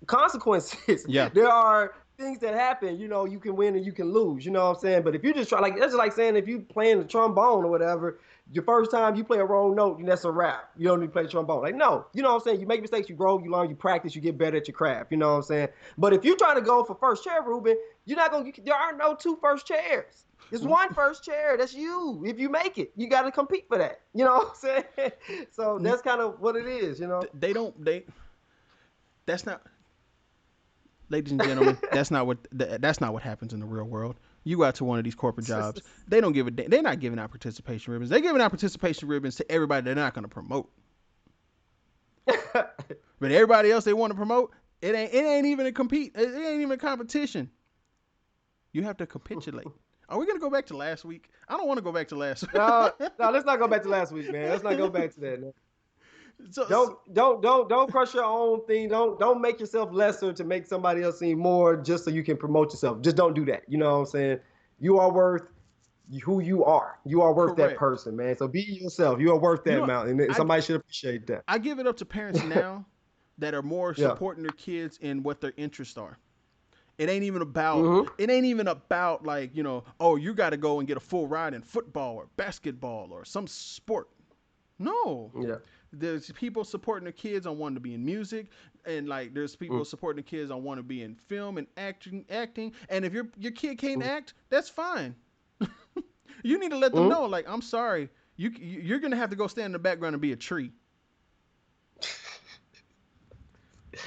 consequences. Yeah. There are things that happen, you can win and you can lose, you know what I'm saying? But if you just try, like, that's just like saying if you playing the trombone or whatever, your first time you play a wrong note, that's a wrap. You don't need to play the trombone. Like, no, you know what I'm saying? You make mistakes, you grow, you learn, you practice, you get better at your craft, you know what I'm saying? But if you're trying to go for first chair, Ruben, you're not going to, there are no 2 first chairs. It's 1 first chair. That's you. If you make it, you got to compete for that. You know what I'm saying? So that's kind of what it is, That's not, ladies and gentlemen, that's not what happens in the real world. You go out to one of these corporate jobs, they don't give a damn. They're not giving out participation ribbons. They're giving out participation ribbons to everybody they're not going to promote. But everybody else they want to promote, it ain't even a compete. It ain't even a competition. You have to capitulate. Are we gonna go back to last week? I don't want to go back to last week. No, no, let's not go back to last week, man. Let's not go back to that. Man. So, Don't crush your own thing. Don't make yourself lesser to make somebody else seem more just so you can promote yourself. Just don't do that. You know what I'm saying? You are worth who you are. You are worth correct. that person, man. So be yourself. You are worth that You know, amount, and somebody should appreciate that. I give it up to parents now that are more Yeah. supporting their kids in what their interests are. It ain't even about like, you know, oh, you got to go and get a full ride in football or basketball or some sport. No. Yeah. There's people supporting their kids on wanting to be in music, and like there's people supporting the kids on wanting to be in film and acting. And if your kid can't act, that's fine. You need to let them know, like, I'm sorry, you're gonna have to go stand in the background and be a tree.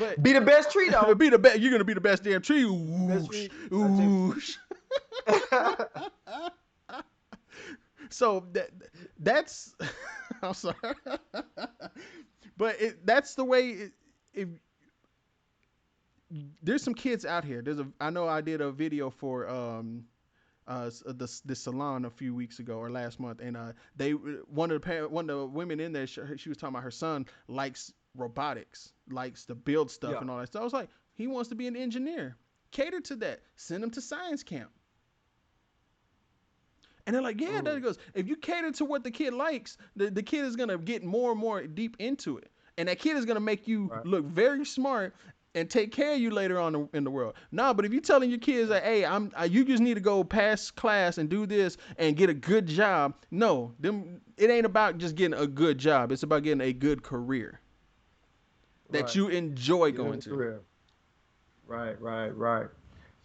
But be the best tree, though. Be the best. You're gonna be the best damn tree. Whoosh, whoosh. So that's. I'm sorry, but that's the way. There's some kids out here. I know I did a video for the salon a few weeks ago or last month, and one of the women in there, she was talking about her son likes robotics, likes to build stuff and all that. So I was like, he wants to be an engineer. Cater to that. Send him to science camp. And they're like, yeah, that goes. If you cater to what the kid likes, the kid is gonna get more and more deep into it, and that kid is gonna make you look very smart and take care of you later on in the world. Nah, but if you're telling your kids that, hey, you just need to go pass class and do this and get a good job. No, it ain't about just getting a good job. It's about getting a good career that you enjoy going to. Career. Right.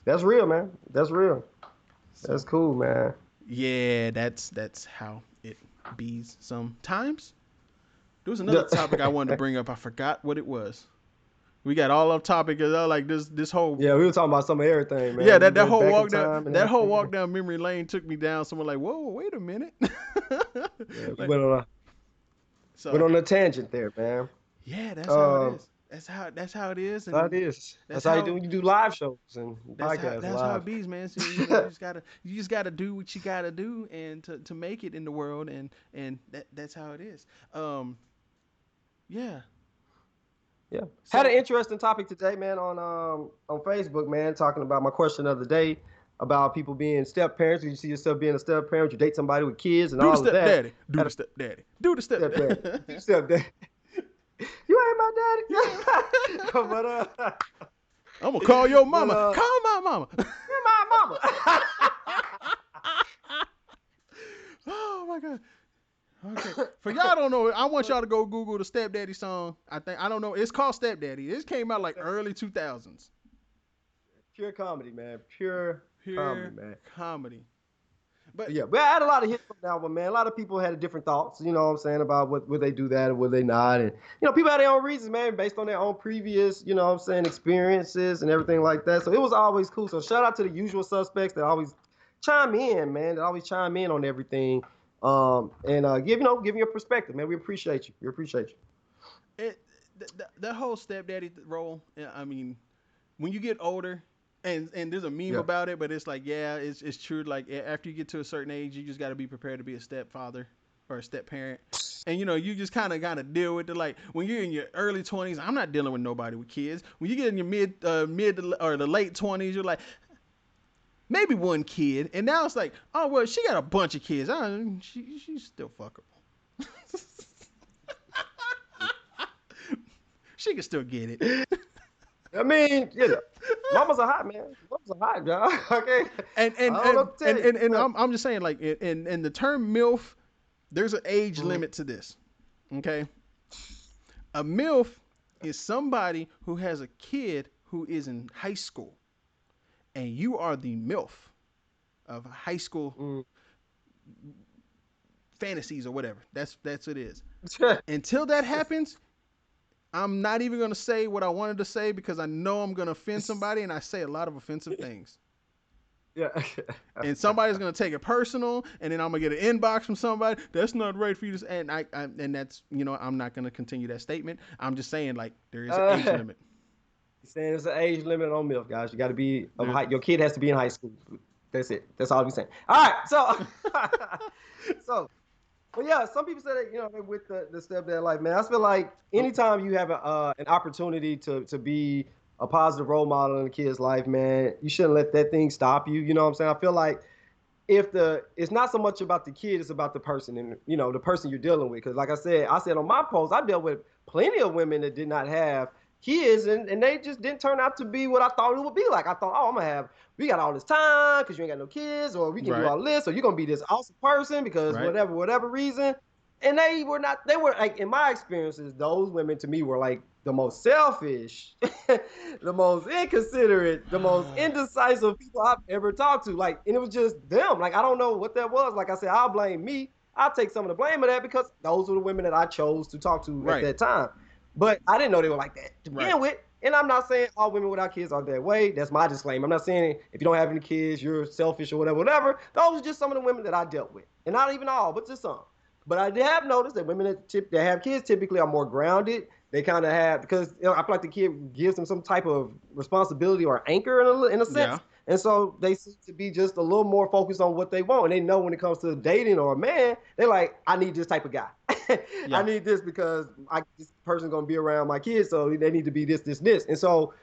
That's real, man. That's real. That's cool, man. Yeah, that's how it be sometimes. There was another topic I wanted to bring up. I forgot what it was. We got all off topic, like this whole. Yeah, we were talking about some of everything, man. Yeah, that whole walk down memory lane took me down. Someone like, whoa, wait a minute. We went on a tangent there, man. Yeah, that's how it is. That's how it is. And that's how you do when you do live shows and podcasts. That's how it be, man. So, you just gotta do what you gotta do and to make it in the world, and that's how it is. Yeah. Yeah. So, had an interesting topic today, man, on Facebook, man, talking about my question of the day about people being step parents. You see yourself being a step parent, you date somebody with kids and all of that. Do the step daddy. Do the step daddy. Step daddy. You ain't my daddy. But I'm gonna call your mama. Call my mama. You're my mama. Oh my god. Okay. For y'all don't know, I want y'all to go Google the Stepdaddy song. I don't know. It's called Stepdaddy. This came out like early 2000s. Pure comedy, man. Pure comedy, man. Comedy. But yeah, I had a lot of hits from that one, man. A lot of people had different thoughts, you know what I'm saying, about would they do that or would they not. And, you know, people had their own reasons, man, based on their own previous, you know what I'm saying, experiences and everything like that. So it was always cool. So shout out to the usual suspects that always chime in, man, on everything. And give your perspective, man. We appreciate you. That whole stepdaddy role, I mean, when you get older, and there's a meme about it, but it's like, yeah, it's true. Like after you get to a certain age, you just got to be prepared to be a stepfather or a step parent. And you know, you just kind of deal with it. Like when you're in your early 20s, I'm not dealing with nobody with kids. When you get in your mid or the late 20s, you're like, maybe one kid. And now it's like, oh well, she got a bunch of kids. She's still fuckable. She can still get it. I mean, yeah, mamas are hot, man. Mamas are hot, y'all. Okay. And I'm just saying, like, in the term MILF, there's an age limit to this. Okay. A MILF is somebody who has a kid who is in high school, and you are the MILF of high school fantasies or whatever. That's what it is. Until that happens, I'm not even going to say what I wanted to say because I know I'm going to offend somebody, and I say a lot of offensive things. Yeah. And somebody's going to take it personal, and then I'm going to get an inbox from somebody. That's not right for you to say. And that's, you know, I'm not going to continue that statement. I'm just saying, like, there is an age limit. You're saying there's an age limit on MILF, guys. You got to be of height. Your kid has to be in high school. That's it. That's all we saying. All right. So, so, but yeah, some people say that they're with the stepdad life, man. I feel like anytime you have an opportunity to be a positive role model in a kid's life, man, you shouldn't let that thing stop you. You know what I'm saying? I feel like it's not so much about the kid, it's about the person and the person you're dealing with. Because like I said on my post, I dealt with plenty of women that did not have kids and they just didn't turn out to be what I thought it would be like. I thought, oh, we got all this time because you ain't got no kids, or we can do Right. all this, or you're gonna be this awesome person because Right. whatever reason. And they were like, in my experiences, those women to me were like the most selfish, the most inconsiderate, the most indecisive people I've ever talked to. Like, and it was just them. Like, I don't know what that was. Like I said, I'll blame me. I'll take some of the blame of that because those were the women that I chose to talk to Right. at that time. But I didn't know they were like that to Right. begin with. And I'm not saying all women without kids are that way. That's my disclaimer. I'm not saying if you don't have any kids, you're selfish or whatever. Those are just some of the women that I dealt with. And not even all, but just some. But I have noticed that women that have kids typically are more grounded. They kind of have, because I feel like the kid gives them some type of responsibility or anchor in a sense. Yeah. And so they seem to be just a little more focused on what they want. And they know when it comes to dating or a man, they're like, I need this type of guy. Yeah. I need this because this person's going to be around my kids. So they need to be this. And so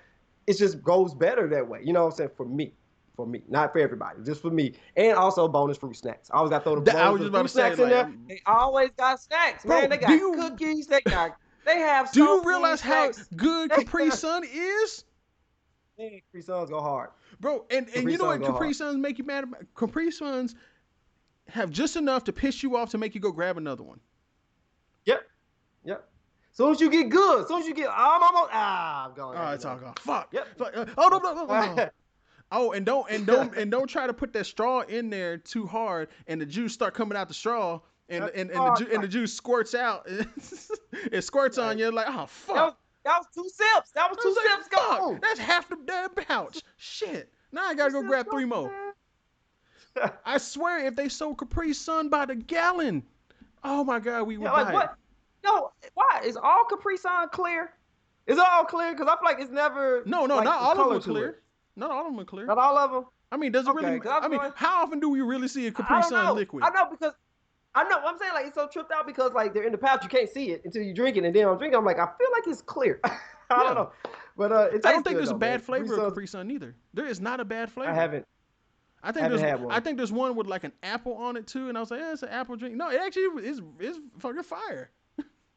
it just goes better that way. You know what I'm saying? For me, not for everybody, just for me. And also bonus fruit snacks. I always got to throw the bonus fruit snacks in there. They always got snacks, man. They got cookies. They have. Do you realize how good Capri Sun is? Man, Capri Suns go hard, bro. And you know what Capri Suns make you mad about? Capri Suns have just enough to piss you off to make you go grab another one. Yep. Soon as you get good, I'm going. Oh, it's all gone. Fuck. Yep. No. Oh, and don't try to put that straw in there too hard, and the juice start coming out the straw, and the juice squirts out. It squirts on you like, oh fuck. That was 2 sips. That was 2 sips. Go. That's half the damn pouch. Shit. Now I gotta go grab 3 more. I swear, if they sold Capri Sun by the gallon, oh my god, we would buy what? No, why? Is all Capri Sun clear? Is it all clear? Because I feel like it's never. No, not all of them are clear. Not all of them are clear. Not all of them. I mean, does it really? I mean, how often do we really see a Capri Sun liquid? I know because. I'm saying like it's so tripped out because like they're in the pouch, you can't see it until you drink it, and then I'm drinking. I'm like, I feel like it's clear. I don't know, but I don't think there's a bad flavor of Capri Sun either. There is not a bad flavor. I haven't. I think there's one with like an apple on it too, and I was like, it's an apple drink. No, it actually is fucking fire.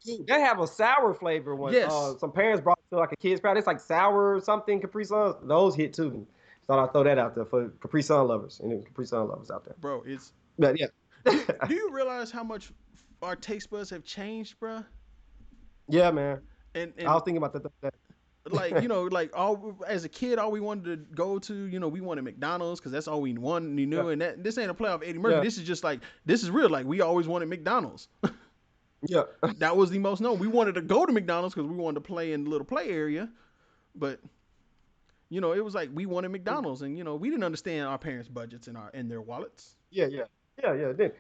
Dude, they have a sour flavor one. Yes. Some parents brought to like a kid's party. It's like sour something Capri Suns. Those hit too. Thought I'd throw that out there for Capri Sun lovers and Capri Sun lovers out there. Bro, it's. But yeah. Do you realize how much our taste buds have changed, bro? Yeah, man. And I was thinking about that. Like, as a kid, all we wanted to go to, we wanted McDonald's because that's all we wanted, you knew. Yeah. And this ain't a play off Eddie Murphy. Yeah. This is just like, this is real. Like, we always wanted McDonald's. Yeah. That was the most known. We wanted to go to McDonald's because we wanted to play in the little play area. But, it was like we wanted McDonald's. And, we didn't understand our parents' budgets and their wallets. Yeah.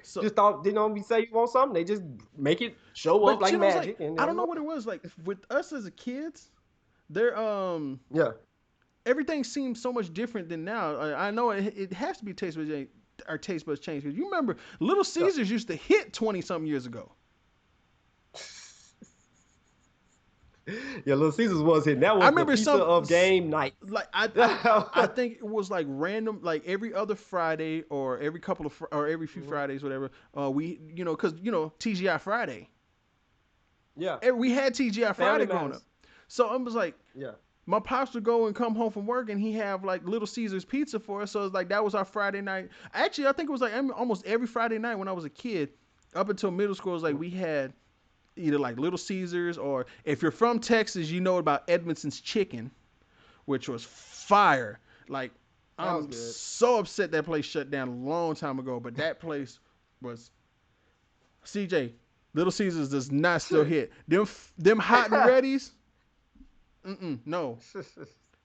So, just thought, we say you want something, they just make it show up like magic. I don't know what it was. Like, with us as a kids, they're everything seems so much different than now. I know it has to be our taste buds change. Because you remember, Little Caesars used to hit 20-something years ago. Yeah, Little Caesars was hitting. That was the pizza of game night. Like I think it was like random, like every other Friday or every few Fridays, whatever. We, because TGI Friday. Yeah. We had TGI Friday growing up, so I was like, yeah. My pops would go and come home from work, and he have like Little Caesars pizza for us. So it's like that was our Friday night. Actually, I think it was like almost every Friday night when I was a kid, up until middle school. It was like we had either like Little Caesars, or if you're from Texas, you know about Edmondson's Chicken, which was fire. Like, I'm so upset that place shut down a long time ago, but that place was CJ. Little Caesars does not still hit. Them hot and readies. No.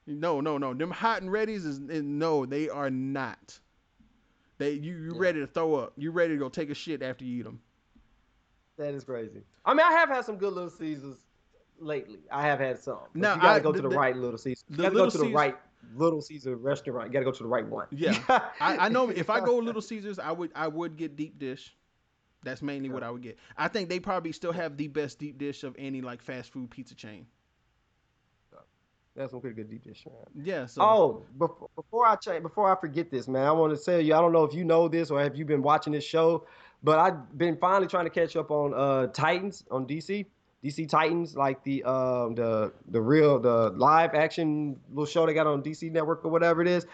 No. Them hot and readies no, they are not. You ready to throw up. You ready to go take a shit after you eat them. That is crazy. I mean, I have had some good Little Caesars lately. I have had some. Now, you gotta go to the right Little Caesars. You gotta go to the right Little Caesar restaurant. You got to go to the right one. Yeah, I know if I go Little Caesars, I would get deep dish. That's mainly Yeah. what I would get. I think they probably still have the best deep dish of any like fast food pizza chain. That's some pretty good deep dish, man. Yeah, so Oh, before I forget this, man, I want to tell you. I don't know if you know this or have you been watching this show, but I've been finally trying to catch up on Titans on DC Titans, like the live action little show they got on DC Network or whatever it is.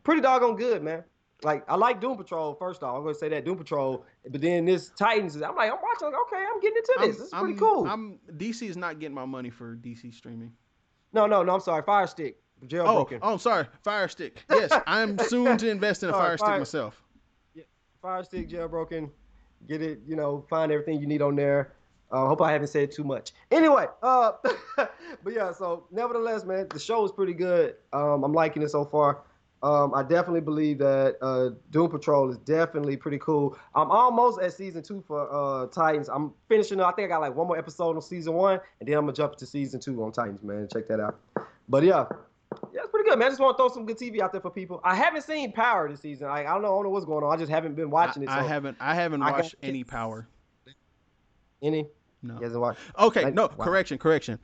Pretty doggone good, man. Like I like Doom Patrol. First off, I'm gonna say that Doom Patrol, but then this Titans, I'm watching. Like, okay, I'm getting into this. This is pretty cool. I'm DC is not getting my money for DC streaming. No. I'm sorry. Fire Stick, jailbroken. I'm sorry. Fire Stick. Yes, I'm soon to invest in a Fire Stick myself. Yeah, Fire Stick, jailbroken. Get it. Find everything you need on there. Hope I haven't said too much. Anyway, but yeah. So nevertheless, man, the show is pretty good. I'm liking it so far. I definitely believe that Doom Patrol is definitely pretty cool. I'm almost at season 2 for Titans. I'm finishing. I think I got like one more episode on season 1, and then I'm gonna jump to season 2 on Titans, man. Check that out. But yeah, it's pretty good, man. I just want to throw some good TV out there for people. I haven't seen Power this season. I don't know what's going on. I just haven't been watching it. I haven't watched any Power. Any? No. He hasn't watched. Okay, no. Wow. Correction.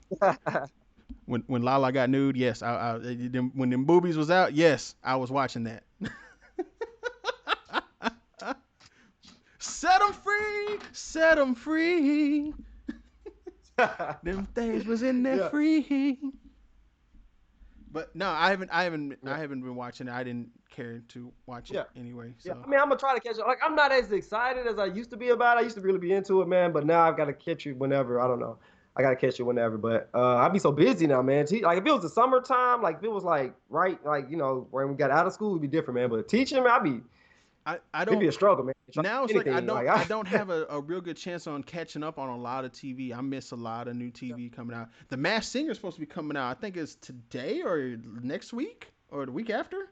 When Lala got nude, yes, when them boobies was out, yes, I was watching that. Set them free. Them things was in there free. But no, I haven't been watching it. I didn't care to watch it anyway. So. Yeah, I mean, I'm gonna try to catch it. Like, I'm not as excited as I used to be about it. I used to really be into it, man. But now I've got to catch it whenever. I don't know. I gotta catch it whenever, but I'd be so busy now, man. Like if it was the summertime, like if it was like when we got out of school, it'd be different, man. But teaching, man, it'd be a struggle, man. Now it's like I don't have a real good chance on catching up on a lot of TV. I miss a lot of new TV coming out. The Masked Singer is supposed to be coming out. I think it's today or next week or the week after.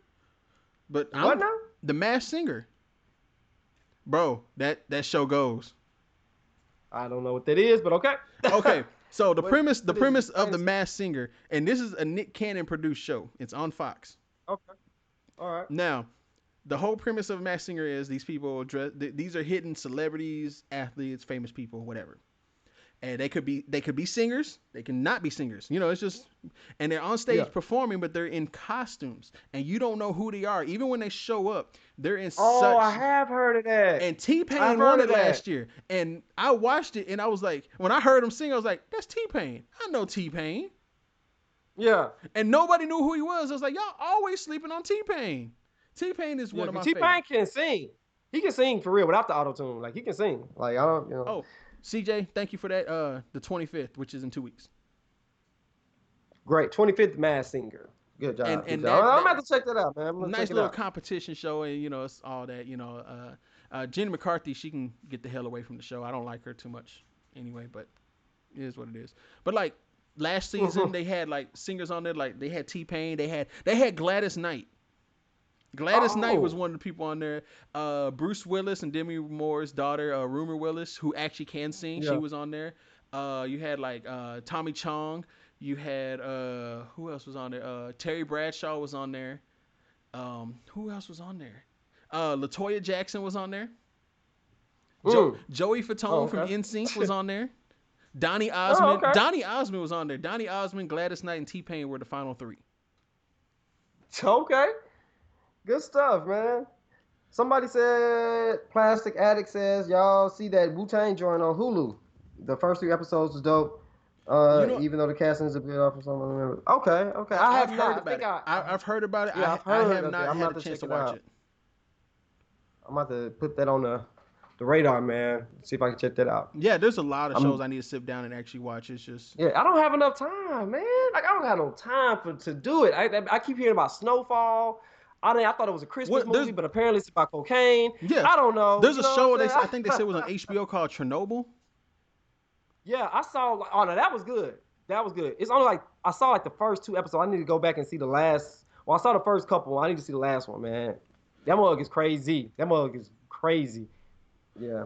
But what now? The Masked Singer, bro. That show goes. I don't know what that is, but okay. Okay. So the premise of The Masked Singer, and this is a Nick Cannon produced show. It's on Fox. Okay. All right. Now, the whole premise of Masked Singer is these people these are hidden celebrities, athletes, famous people, whatever. And they could be singers, they can not be singers. It's just, and they're on stage performing, but they're in costumes, and you don't know who they are. Even when they show up, they're in I have heard of that. And T-Pain won it last year, and I watched it, and I was like, when I heard him sing, I was like, that's T-Pain. I know T-Pain. Yeah. And nobody knew who he was. I was like, y'all always sleeping on T-Pain. T-Pain is one of my favorites. T-Pain can sing. He can sing for real without the auto-tune. Like, he can sing. Like, I don't, Oh. CJ, thank you for that. The 25th, which is in 2 weeks. Great. 25th Masked Singer. Good job. And I'm going to have to check that out, man. Nice little competition show, and, it's all that, Jenny McCarthy, she can get the hell away from the show. I don't like her too much anyway, but it is what it is. But, like, last season, they had, like, singers on there. Like, they had T-Pain. They had Gladys Knight. Gladys Knight was one of the people on there. Bruce Willis and Demi Moore's daughter, Rumor Willis, who actually can sing. Yeah. She was on there. You had like Tommy Chong. You had who else was on there? Terry Bradshaw was on there. Who else was on there? LaToya Jackson was on there. Joey Fatone from NSYNC was on there. Donny Osmond. Donny Osmond was on there. Donny Osmond, Gladys Knight, and T-Pain were the final 3. Okay. Good stuff, man. Somebody said, Plastic Addict says, y'all see that Wu-Tang joint on Hulu. The first 3 episodes was dope. Even though the casting is a bit off or something. Okay. I've heard about it. I've heard about it. Yeah, I have not had a chance to watch it. I'm about to put that on the radar, man. See if I can check that out. Yeah, there's a lot of shows I need to sit down and actually watch. It's just... Yeah, I don't have enough time, man. Like, I don't have no time to do it. I keep hearing about Snowfall. I thought it was a Christmas movie, but apparently it's about cocaine. Yeah. I don't know. There's a show I think they said was on HBO called Chernobyl. Yeah, I saw. Oh no, that was good. That was good. It's only like I saw like the first 2 episodes. I need to go back and see the last. Well, I saw the first couple. I need to see the last one, man. That mug is crazy. Yeah.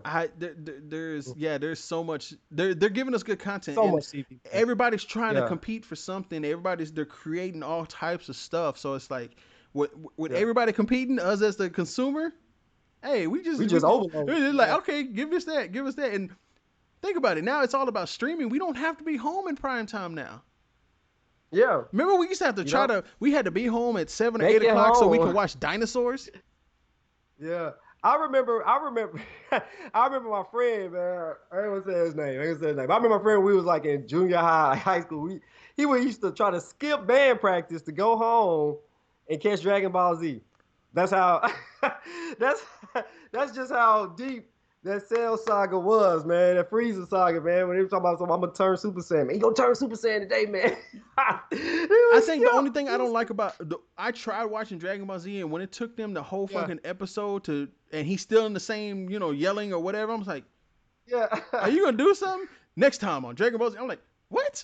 There's so much. They're giving us good content, So and much TV. everybody's trying to Yeah. compete for something. They're creating all types of stuff. So it's like, with Yeah. everybody competing, us as the consumer, hey, We just overload. we're just like, Yeah. okay, give us that, and think about it. Now it's all about streaming. We don't have to be home in prime time now. Yeah. Remember, we used to have to You know, we had to be home at 7 or 8 make it o'clock so we could home. watch dinosaurs. Yeah. I remember I remember my friend, man. I ain't gonna say his name. I ain't gonna say his name. I remember my friend, we was like in junior high, high school. He would used to try to skip band practice to go home and catch Dragon Ball Z. That's how that's that's just how deep that Cell saga was, man. That Frieza saga, man. When they were talking about something, I'm gonna turn Super Saiyan. Man, he gonna turn Super Saiyan today, man. I think the only thing I don't like about I tried watching Dragon Ball Z, and when it took them the whole Yeah, fucking episode and he's still in the same, yelling or whatever. I was like, are yeah, you gonna do something next time on Dragon Ball Z? I'm like, what?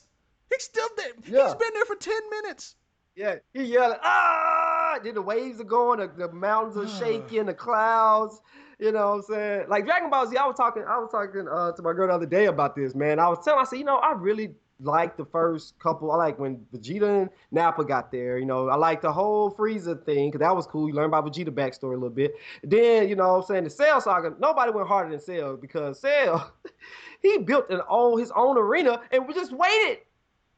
He's still there. He's yeah. been there for 10 minutes. Yeah, he yelling, ah! Then the waves are going, the mountains are shaking, the clouds. You know what I'm saying? Like Dragon Ball Z, I was talking to my girl the other day about this, man. I said, I really like the first couple. I like when Vegeta and Nappa got there. I like the whole Frieza thing because that was cool. You learn about Vegeta backstory a little bit. Then, what I'm saying, the Cell saga, nobody went harder than Cell because Cell, he built his own arena and we just waited.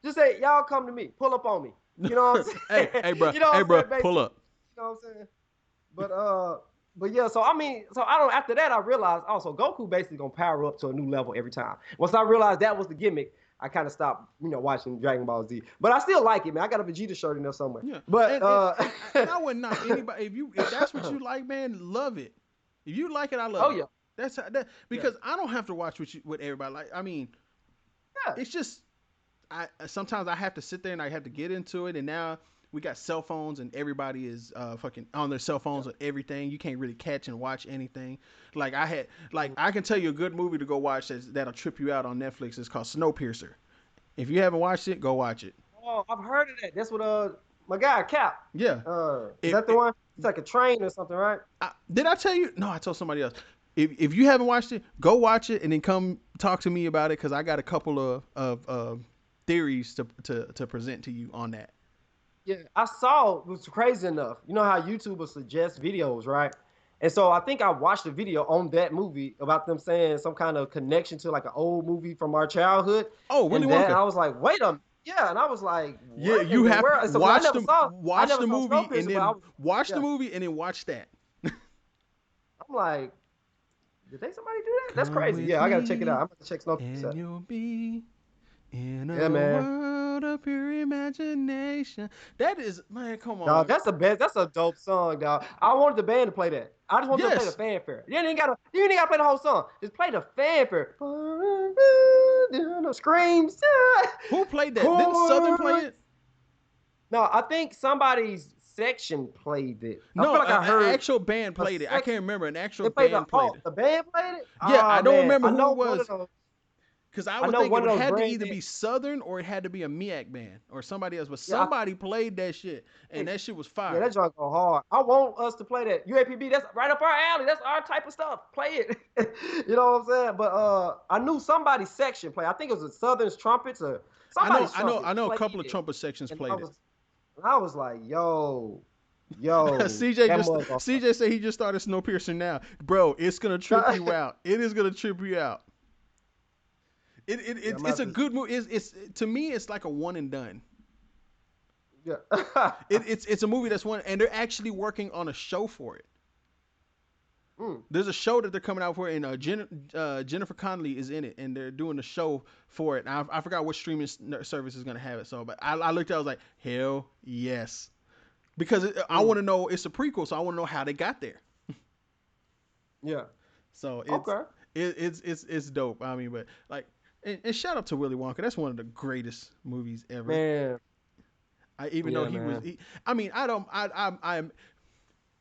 Just say, y'all come to me, pull up on me. You know what I'm saying? You know hey, what I'm bro, saying, pull basically. up. You know what I'm saying? But yeah, so I mean, so I don't after that I realized also Goku basically gonna power up to a new level every time. Once I realized that was the gimmick, I kind of stopped, watching Dragon Ball Z. But I still like it, man. I got a Vegeta shirt in there somewhere. Yeah, But and I wouldn't knock anybody if that's what you like, man. Love it. If you like it, I love oh it. yeah, yeah, Because I don't have to watch what everybody like. I mean, yeah, it's just I sometimes I have to sit there and I have to get into it, and now we got cell phones and everybody is fucking on their cell yeah. phones with everything. You can't really catch and watch anything. I can tell you a good movie to go watch that'll trip you out on Netflix. It's called Snowpiercer. If you haven't watched it, go watch it. Oh, I've heard of that. That's what my guy Cap. Yeah. Is It, that the it, one? It's like a train or something, right? did I tell you? No, I told somebody else. If you haven't watched it, go watch it and then come talk to me about it because I got a couple of theories to present to you on that. Yeah, I saw it was crazy enough. You know how YouTube will suggest videos, right? And so I think I watched a video on that movie about them saying some kind of connection to like an old movie from our childhood. Oh, Willy And that Wonka. I was like, wait a yeah, and I was like, Yeah, what you in the have to world? And so because I watch never the saw movie and Snowpiercer, but I then was watch the yeah, movie and then watch that. I'm like, did they somebody do that? That's Come crazy. with Yeah, I gotta check it out. me I'm gonna check Snowpiercer and out. you'll be in Yeah, a man. world of pure imagination. That is, man, come Dog, on. that's the best. That's a dope song, dog. I wanted the band to play that. I just want them to play the Yes. fanfare. You ain't gotta play the whole song. Just play the fanfare. Screams. Who played that? Didn't Southern play Chords. it? No, I think somebody's section played it. I No, feel like I an heard actual band a played it. I can't section. remember. An actual They played band played it. the band played it. Yeah, I Oh don't man, remember who it was. Because I I would know think it one would of those had to brain either dead. be Southern or it had to be a MEAC band or somebody else. But Yeah, somebody played that shit, and that shit was yeah, fire. that junk go hard. I want us to play that UAPB. That's right up our alley. That's our type of stuff. Play it. You know what I'm saying? But I knew somebody's section play. I think it was a Southern's trumpets or somebody's I trumpet know a played couple of it, trumpet sections and played it. I was like, yo, that mother. CJ said he just started Snowpiercer now, bro. It's gonna trip you out. It is gonna trip you out. Yeah, I'm It's about a to, good movie. It's to me it's like a one and done. yeah. It's a movie that's one, and they're actually working on a show for it. Mm, There's a show that they're coming out for, and Jennifer Connelly is in it, and they're doing a show for it. And I forgot what streaming service is gonna have it. So, but I looked at, it, I was like, hell yes, because I mm. want to know. It's a prequel, so I want to know how they got there. Yeah. So Okay. it's dope. I mean, but like, and shout out to Willy Wonka. That's one of the greatest movies ever. Man. Even though Yeah, man. I mean, I don't. I'm.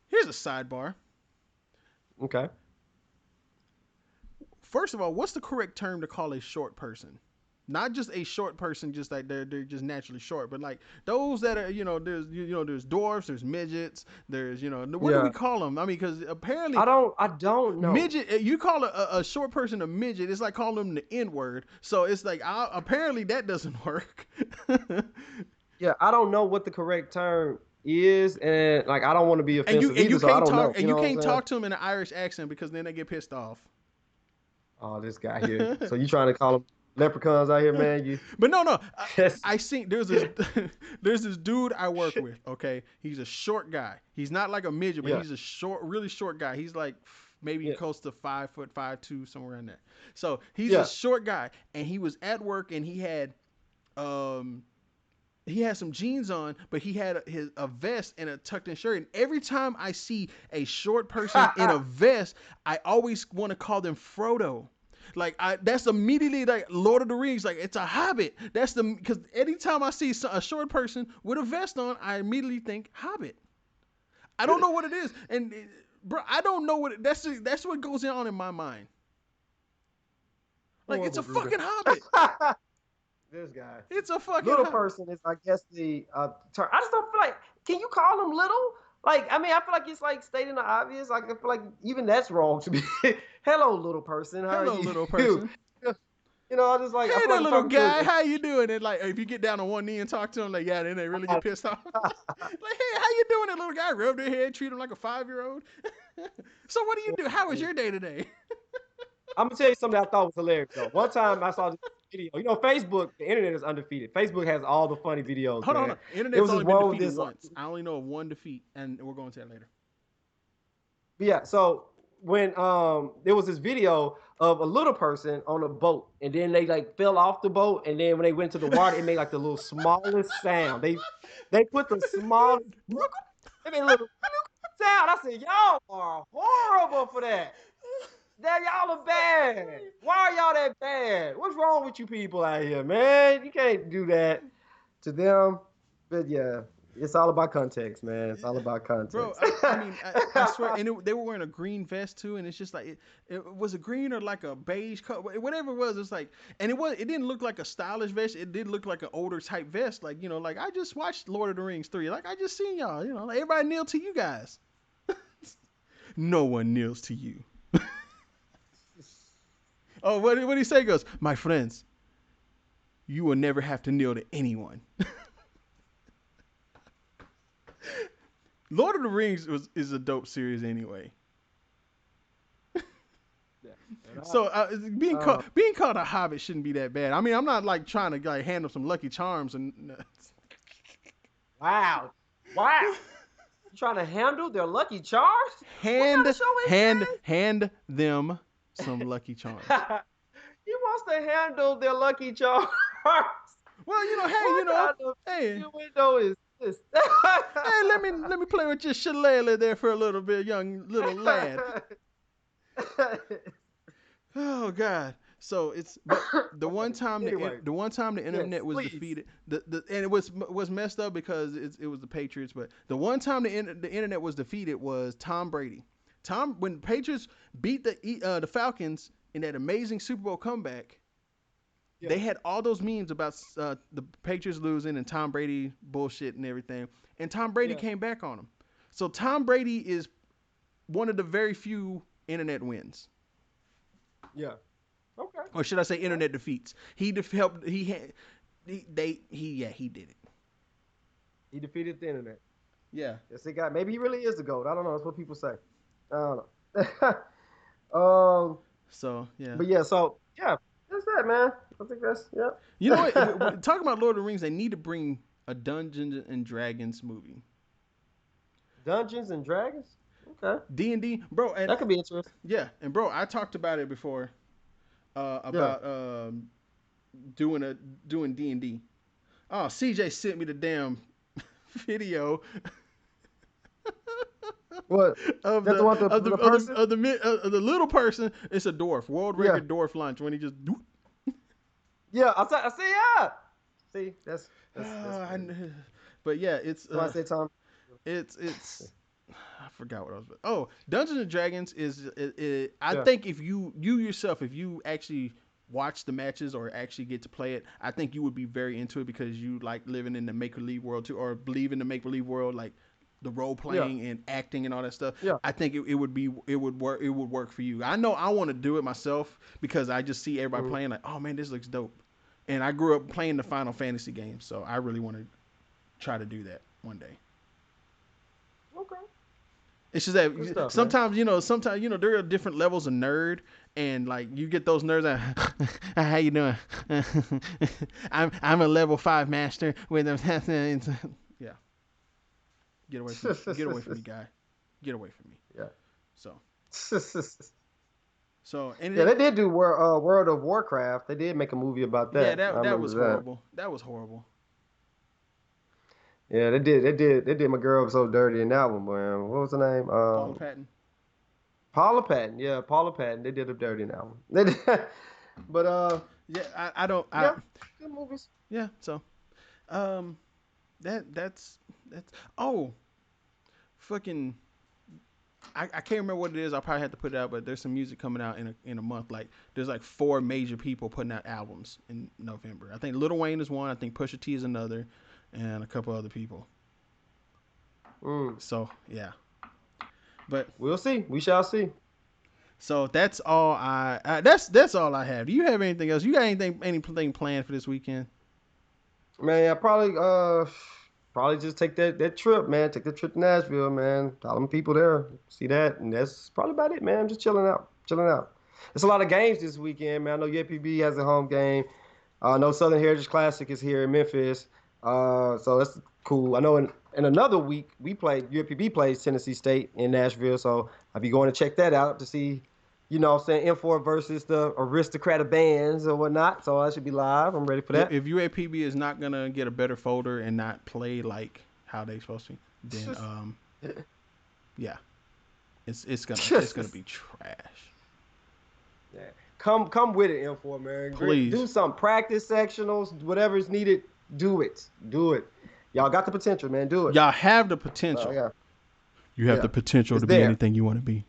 Here's a sidebar. Okay. First of all, what's the correct term to call a short person? Not just a short person, just like they're just naturally short, but like those that are, there's dwarfs, there's midgets, there's, what do we Yeah. call them? I mean, because apparently I don't know. midget, you call a short person a midget, it's like calling them the N word. So it's like apparently that doesn't work. Yeah, I don't know what the correct term is, and like I don't want to be and you offensive and you either, so I can't don't know. talk and You you know what I'm can't saying? talk to them in an Irish accent because then they get pissed off. Oh, this guy here. So you trying to call them leprechauns out here, man? You But no, yes. I seen there's this there's this dude I work with. Okay, he's a short guy. He's not like a midget, but Yeah, he's a really short guy. He's like maybe yeah, close to 5 foot 5'2", somewhere in there. So he's a yeah. short guy, and he was at work, and um he had some jeans on, but he had a vest and a tucked in shirt. And every time I see a short person in a vest, I always want to call them Frodo. Like that's immediately like Lord of the Rings. Like it's a Hobbit. That's because anytime I see a short person with a vest on, I immediately think Hobbit. I don't know what it is, and bro, I don't know that's what goes on in my mind. Like it's Horrible, a Ruben. fucking Hobbit. This guy. It's a fucking Little Hobbit. person is, I guess, the term. I just don't feel like. Can you call them little? Like, I mean, I feel like it's like stating the obvious. Like, I feel like even that's wrong to be. Hello, little person. How are Hello, you? little person. I just like. I Hey feel there, like I'm little talking guy, to. how you doing? And like, if you get down on one knee and talk to them, like, yeah, then they really get pissed off. Like, hey, how you doing? That little guy rub their head, treat them like a 5-year-old. So what do you do? How was your day today? I'm gonna tell you something I thought was hilarious though. One time I saw this video. Facebook, the internet is undefeated. Facebook has all the funny videos, Hold on, hold man. on. It Internet's was this only been one with defeated this. once. I only know of one defeat, and we're going to that later. Yeah, so when there was this video of a little person on a boat, and then they like fell off the boat, and then when they went to the water, it made like the little smallest sound. They put the smallest it made a little sound. I said, y'all are horrible for that. That y'all are bad. Why are y'all that bad? What's wrong with you people out here, man? You can't do that to them. But yeah, it's all about context, man. It's all about Bro, context. I mean, I swear, and they were wearing a green vest too, and it's just like it was a green or like a beige color, whatever it was. It's like, and it didn't look like a stylish vest. It did look like an older type vest, like like I just watched Lord of the Rings 3, like I just seen y'all, like everybody kneel to you guys. No one kneels to you. Oh, what did he say? He goes, my friends, you will never have to kneel to anyone. Lord of the Rings is a dope series anyway. So being called a hobbit shouldn't be that bad. I mean, I'm not like trying to like hand them some Lucky Charms and. Wow. You trying to handle their Lucky Charms? Hand What kind of show is hand them some Lucky Charms. He wants to handle their Lucky Charms. Well, What kind of hey, window is this? hey, let me play with your shillelagh there for a little bit, young little lad. Oh God. So but the one time Anyway, the one time the internet yes, was please. defeated, and it was messed up because it was the Patriots. But the one time the internet was defeated was Tom Brady. When the Patriots beat the Falcons in that amazing Super Bowl comeback, Yeah. they had all those memes about the Patriots losing and Tom Brady bullshit and everything. And Tom Brady Yeah. came back on them. So Tom Brady is one of the very few internet wins. Yeah. Okay. Or should I say internet defeats? He helped. He did it. He defeated the internet. Yeah. Yes, he got. Maybe he really is the GOAT. I don't know. That's what people say. I don't know. So yeah. But yeah. So yeah, that's that, man. I think that's yeah. You know what? Talking about Lord of the Rings, they need to bring a Dungeons and Dragons movie. Dungeons and Dragons. Okay. D&D, bro. And That could be interesting. yeah, and bro, I talked about it before. About doing D&D. Oh, CJ sent me the damn video. What? Of That's the what of the the person? of the little person. It's a dwarf, world Yeah. record dwarf lunch when he just. Yeah. I see. Yeah. See, that's. But yeah, it's So I say, Tom. it's I forgot what I was. Oh, Dungeons and Dragons is I Yeah. think if you yourself, if you actually watch the matches or actually get to play it, I think you would be very into it because you like living in the make believe world too, or believe in the make believe world, like the role Yeah, playing and acting and all that stuff. yeah. I think it would work for you. I know I want to do it myself because I just see everybody Mm. playing like, oh man, this looks dope. And I grew up playing the Final Fantasy games, so I really want to try to do that one day. Okay, It's just good that stuff, man. sometimes there are different levels of nerd, and like you get those nerds that, how you doing? I'm a level 5 master with them. Yeah, get away from me, guy, get away from me. Yeah. So Yeah, anything? they did do World of Warcraft. They did make a movie about Yeah, that. I that remember was that. horrible. That was horrible. Yeah, they did. They did my girl so dirty in that one, man. What was her name? Paula Patton. Paula Patton. Yeah, Paula Patton. They did her dirty in that one. They did. But Yeah, I don't. yeah, good movies. Yeah. So um, that's oh fucking I can't remember what it is. I'll probably have to put it out, but there's some music coming out in a month. Like there's like 4 major people putting out albums in November. I think Lil Wayne is one. I think Pusha T is another, and a couple other people. Mm. So yeah, but We'll see. We shall see. so that's all that's all I have. Do you have anything else? You got anything planned for this weekend? Man, I probably just take that trip, man. Take the trip to Nashville, man. All them people there. See that, and that's probably about it, man. I'm just chilling out, chilling out. There's a lot of games this weekend, man. I know UAPB has a home game. I know Southern Heritage Classic is here in Memphis. So that's cool. I know in another week we play UAPB plays Tennessee State in Nashville, so I'll be going to check that out to see, what I'm saying, M4 versus the Aristocrat of Bands or whatnot. So I should be live. I'm ready for that. If UAPB is not gonna get a better folder and not play like how they supposed to, then yeah, it's gonna be trash. Yeah. Come with it, M4 man. Do Please, some practice sectionals, whatever is needed. Do it. Do it. Y'all got the potential, man. Do it. y'all have the So potential. yeah, You have yeah, the potential it's to be there. anything you want to be.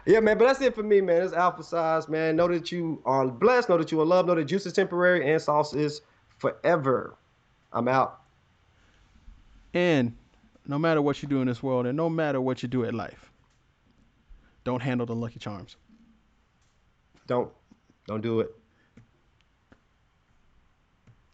Yeah, man. But that's it for me, man. It's Alpha Size, man. Know that you are blessed. Know that you are loved. Know that juice is temporary and sauce is forever. I'm out. And no matter what you do in this world, and no matter what you do at life, don't handle the Lucky Charms. Don't don't do it.